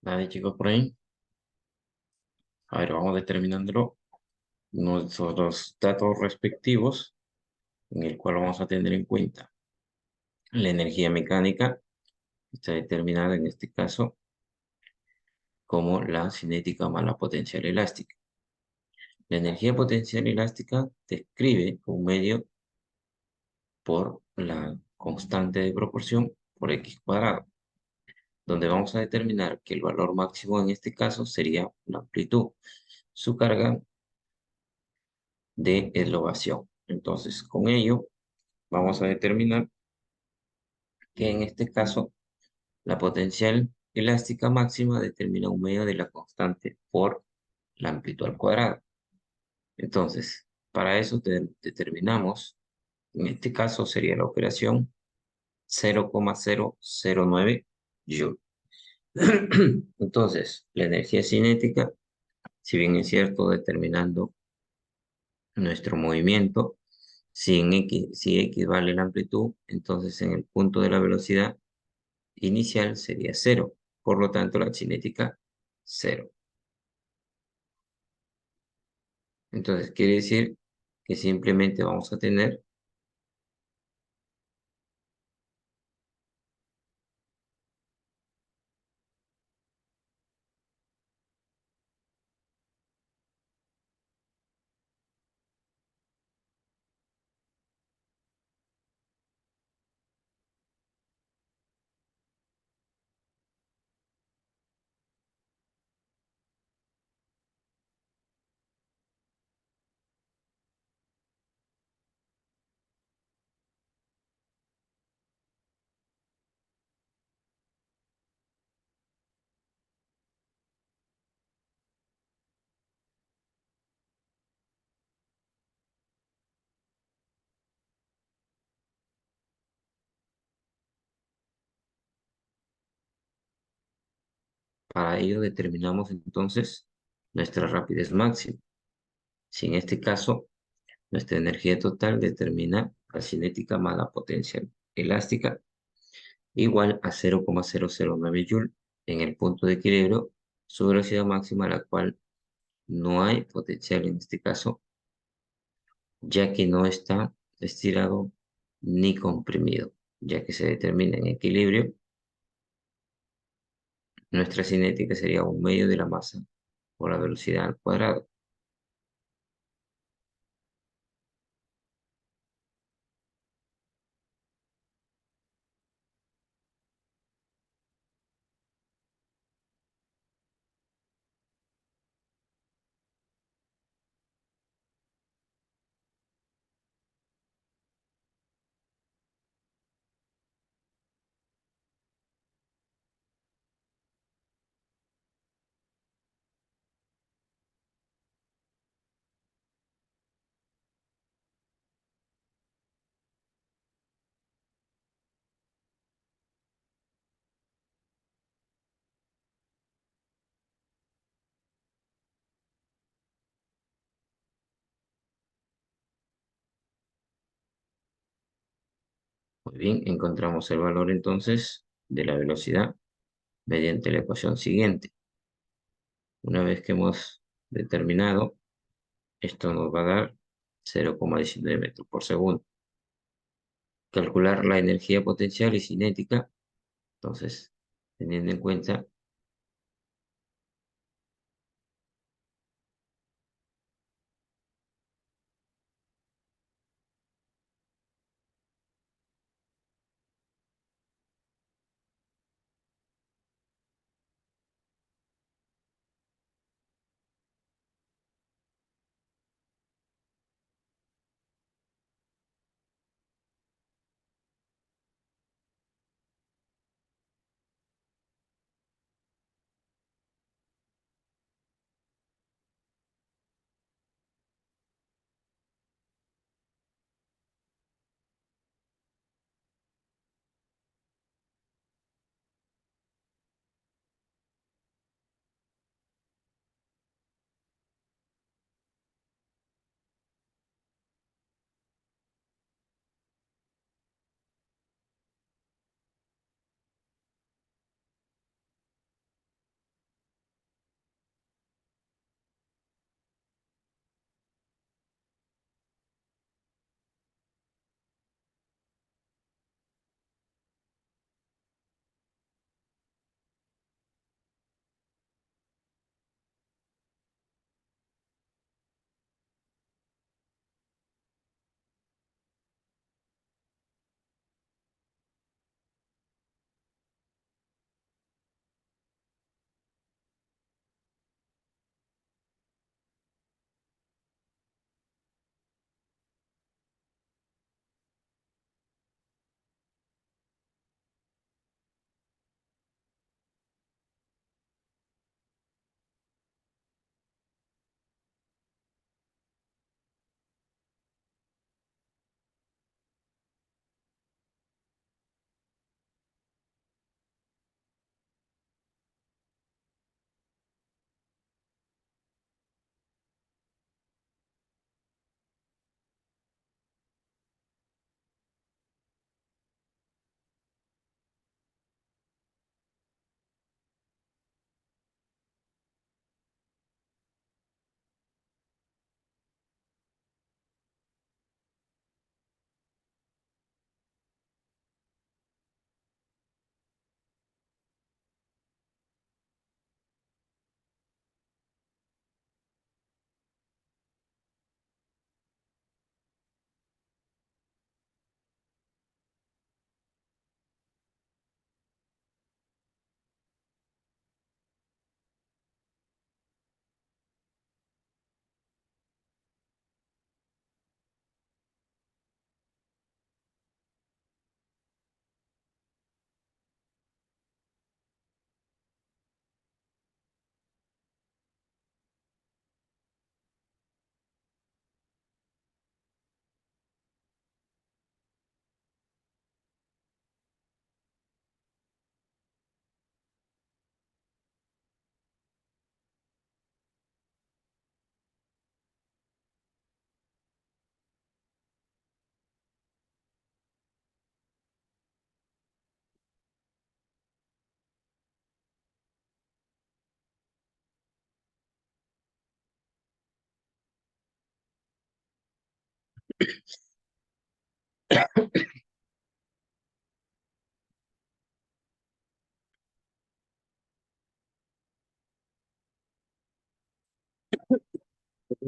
Nadie, chicos, por ahí. A ver, vamos determinándolo. Nuestros datos respectivos, en el cual vamos a tener en cuenta la energía mecánica, está determinada en este caso como la cinética más la potencial elástica. La energía potencial elástica describe un medio por la constante de proporción por x cuadrado, donde vamos a determinar que el valor máximo en este caso sería la amplitud, su carga de elevación. Entonces, con ello vamos a determinar que en este caso la potencial elástica máxima determina un medio de la constante por la amplitud al cuadrado. Entonces, para eso determinamos, en este caso sería la operación 0,009 Joule. Entonces, la energía cinética, si bien es cierto, determinando nuestro movimiento, si X vale la amplitud, entonces en el punto de la velocidad inicial sería cero. Por lo tanto, la cinética, cero. Entonces, quiere decir que simplemente vamos a tener para ello determinamos entonces nuestra rapidez máxima. Si en este caso nuestra energía total determina la cinética más la potencia elástica igual a 0,009 Joule en el punto de equilibrio, su velocidad máxima, la cual no hay potencial en este caso, ya que no está estirado ni comprimido, ya que se determina en equilibrio. Nuestra cinética sería un medio de la masa por la velocidad al cuadrado. Muy bien, encontramos el valor entonces de la velocidad mediante la ecuación siguiente. Una vez que hemos determinado, esto nos va a dar 0,19 metros por segundo. Calcular la energía potencial y cinética, entonces, teniendo en cuenta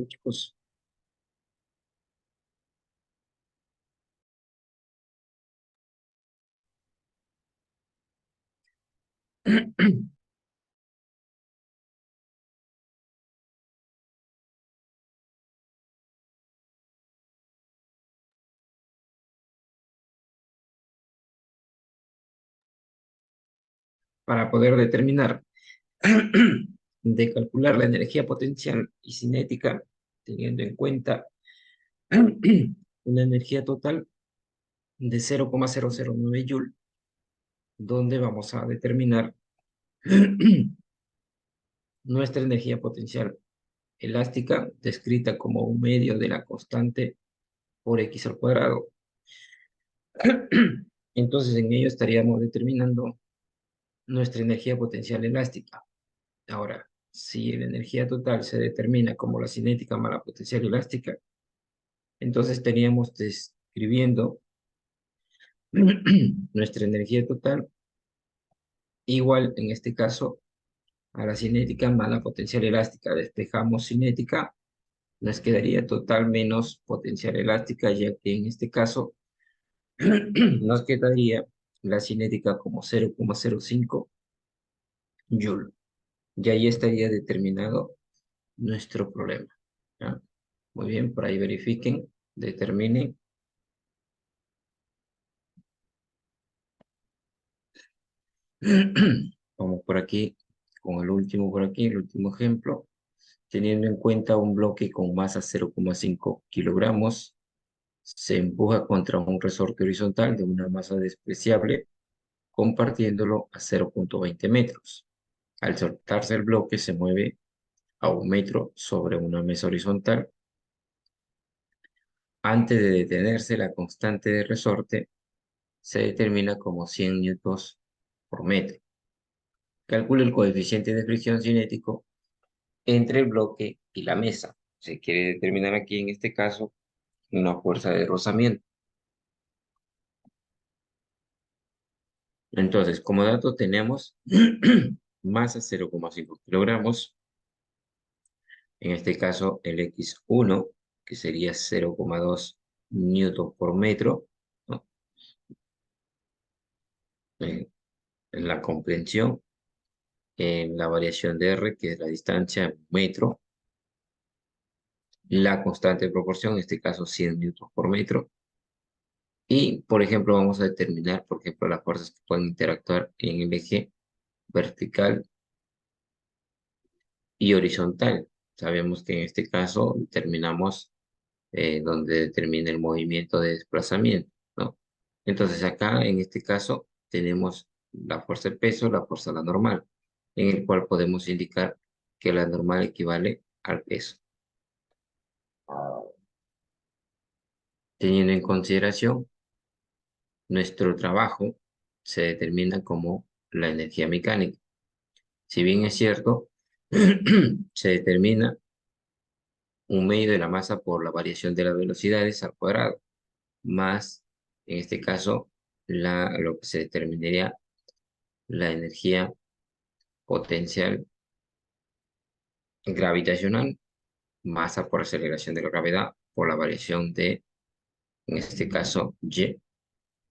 Chicos. Para poder determinar de calcular la energía potencial y cinética, teniendo en cuenta una energía total de 0,009 Joule, donde vamos a determinar nuestra energía potencial elástica, descrita como un medio de la constante por x al cuadrado. Entonces, en ello estaríamos determinando nuestra energía potencial elástica. Ahora, si la energía total se determina como la cinética más la potencial elástica, entonces estaríamos describiendo nuestra energía total igual, en este caso, a la cinética más la potencial elástica. Despejamos cinética, nos quedaría total menos potencial elástica, ya que en este caso nos quedaría la cinética como 0,05 Joule. Y ahí estaría determinado nuestro problema, ¿ya? Muy bien, por ahí verifiquen, determinen. Vamos por aquí, con el último por aquí, el último ejemplo. Teniendo en cuenta un bloque con masa 0,5 kilogramos, se empuja contra un resorte horizontal de una masa despreciable, compartiéndolo a 0,20 metros. Al soltarse el bloque se mueve a 1 metro sobre una mesa horizontal. Antes de detenerse, la constante de resorte se determina como 100 newtons por metro. Calcule el coeficiente de fricción cinético entre el bloque y la mesa. Se quiere determinar aquí, en este caso, una fuerza de rozamiento. Entonces, como dato tenemos masa 0,5 kilogramos, en este caso el X1, que sería 0,2 newton por metro, ¿no? En la comprensión, en la variación de R, que es la distancia en metro, la constante de proporción, en este caso 100 newton por metro, y, por ejemplo, vamos a determinar, por ejemplo, las fuerzas que pueden interactuar en el eje vertical y horizontal. Sabemos que en este caso determinamos donde determina el movimiento de desplazamiento, ¿no? Entonces acá, en este caso, tenemos la fuerza de peso, la fuerza la normal, en el cual podemos indicar que la normal equivale al peso. Teniendo en consideración, nuestro trabajo se determina como la energía mecánica. Si bien es cierto, se determina un medio de la masa por la variación de las velocidades al cuadrado, más, en este caso, lo que se determinaría la energía potencial gravitacional, masa por aceleración de la gravedad, por la variación de, en este caso, Y,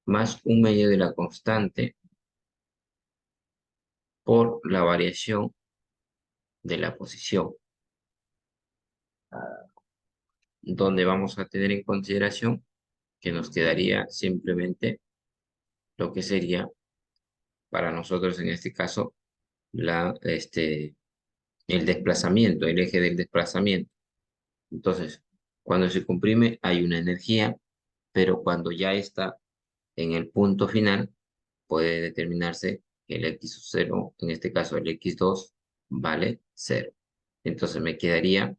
más un medio de la constante por la variación de la posición, donde vamos a tener en consideración que nos quedaría simplemente lo que sería para nosotros en este caso el desplazamiento, el eje del desplazamiento. Entonces, cuando se comprime hay una energía, pero cuando ya está en el punto final, puede determinarse que el x0, en este caso el x2, vale 0. Entonces me quedaría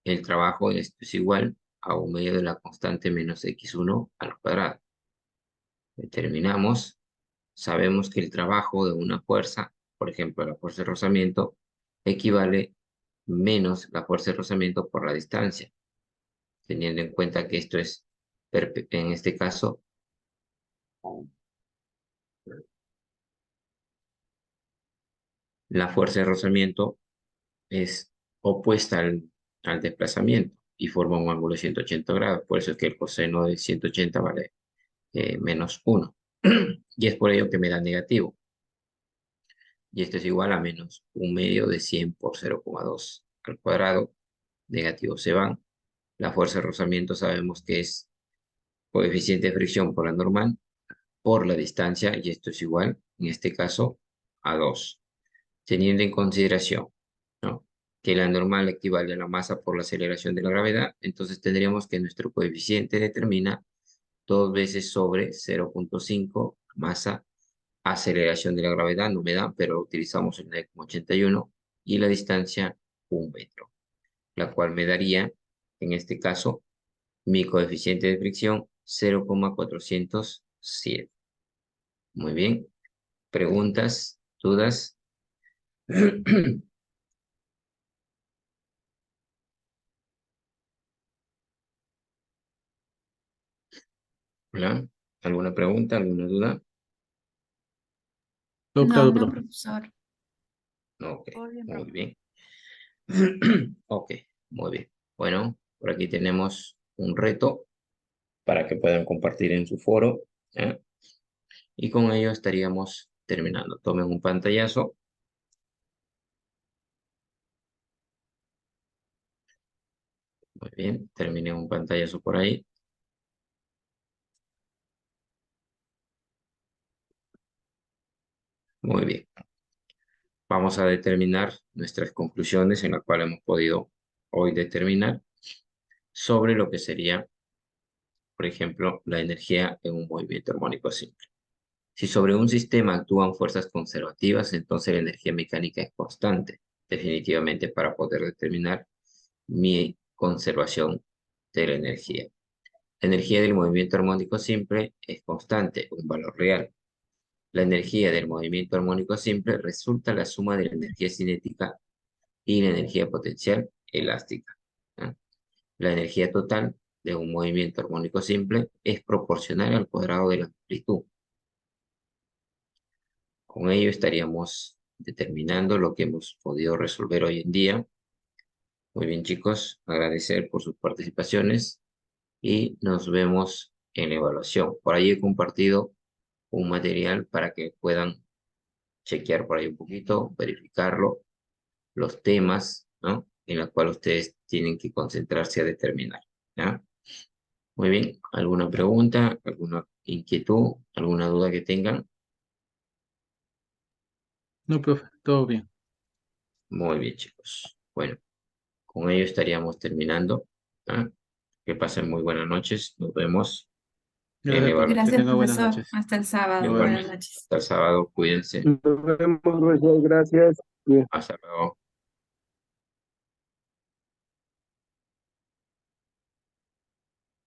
el trabajo, esto es igual a 1 medio de la constante menos x1 al cuadrado. Determinamos, sabemos que el trabajo de una fuerza, por ejemplo la fuerza de rozamiento, equivale menos la fuerza de rozamiento por la distancia, teniendo en cuenta que esto es En este caso, la fuerza de rozamiento es opuesta al desplazamiento y forma un ángulo de 180 grados. Por eso es que el coseno de 180 vale menos 1. Y es por ello que me da negativo. Y esto es igual a menos 1/2 de 100 por 0,2 al cuadrado. Negativos se van. La fuerza de rozamiento sabemos que es coeficiente de fricción por la normal por la distancia, y esto es igual, en este caso, a 2. Teniendo en consideración, ¿no?, que la normal equivale a la masa por la aceleración de la gravedad, entonces tendríamos que nuestro coeficiente determina 2 veces sobre 0,5 masa aceleración de la gravedad, no me da, pero utilizamos el 9,81 y la distancia 1 metro, la cual me daría, en este caso, mi coeficiente de fricción 0,407. Muy bien. ¿Preguntas? ¿Dudas? ¿Hola? ¿Alguna pregunta? ¿Alguna duda? Todo No, claro, no, profe. profesor. Ok, Todo bien, muy profe. bien. Ok, muy bien. Bueno, por aquí tenemos un reto para que puedan compartir en su foro, ¿ya? Y con ello estaríamos terminando. Tomen un pantallazo. Muy bien, terminé un pantallazo por ahí. Muy bien. Vamos a determinar nuestras conclusiones en las cuales hemos podido hoy determinar sobre lo que sería, por ejemplo, la energía en un movimiento armónico simple. Si sobre un sistema actúan fuerzas conservativas, entonces la energía mecánica es constante, definitivamente, para poder determinar mi conservación de la energía. La energía del movimiento armónico simple es constante, un valor real. La energía del movimiento armónico simple resulta la suma de la energía cinética y la energía potencial elástica, ¿no? La energía total de un movimiento armónico simple es proporcional al cuadrado de la amplitud. Con ello estaríamos determinando lo que hemos podido resolver hoy en día. Muy bien, chicos, agradecer por sus participaciones y nos vemos en la evaluación. Por ahí he compartido un material para que puedan chequear por ahí un poquito, verificarlo, los temas, ¿no?, en los cuales ustedes tienen que concentrarse a determinar, ¿ya? Muy bien, ¿alguna pregunta, alguna inquietud, alguna duda que tengan? No, profe, todo bien. Muy bien, chicos. Bueno, con ello estaríamos terminando, ¿ya? Que pasen muy buenas noches. Nos vemos en la Gracias, profe. Que evaluación. Gracias, tenga buenas profesor. noches. Hasta el sábado. Buenas Igualmente. noches. Hasta el sábado. Cuídense. Nos vemos, profesor. Gracias. Hasta luego.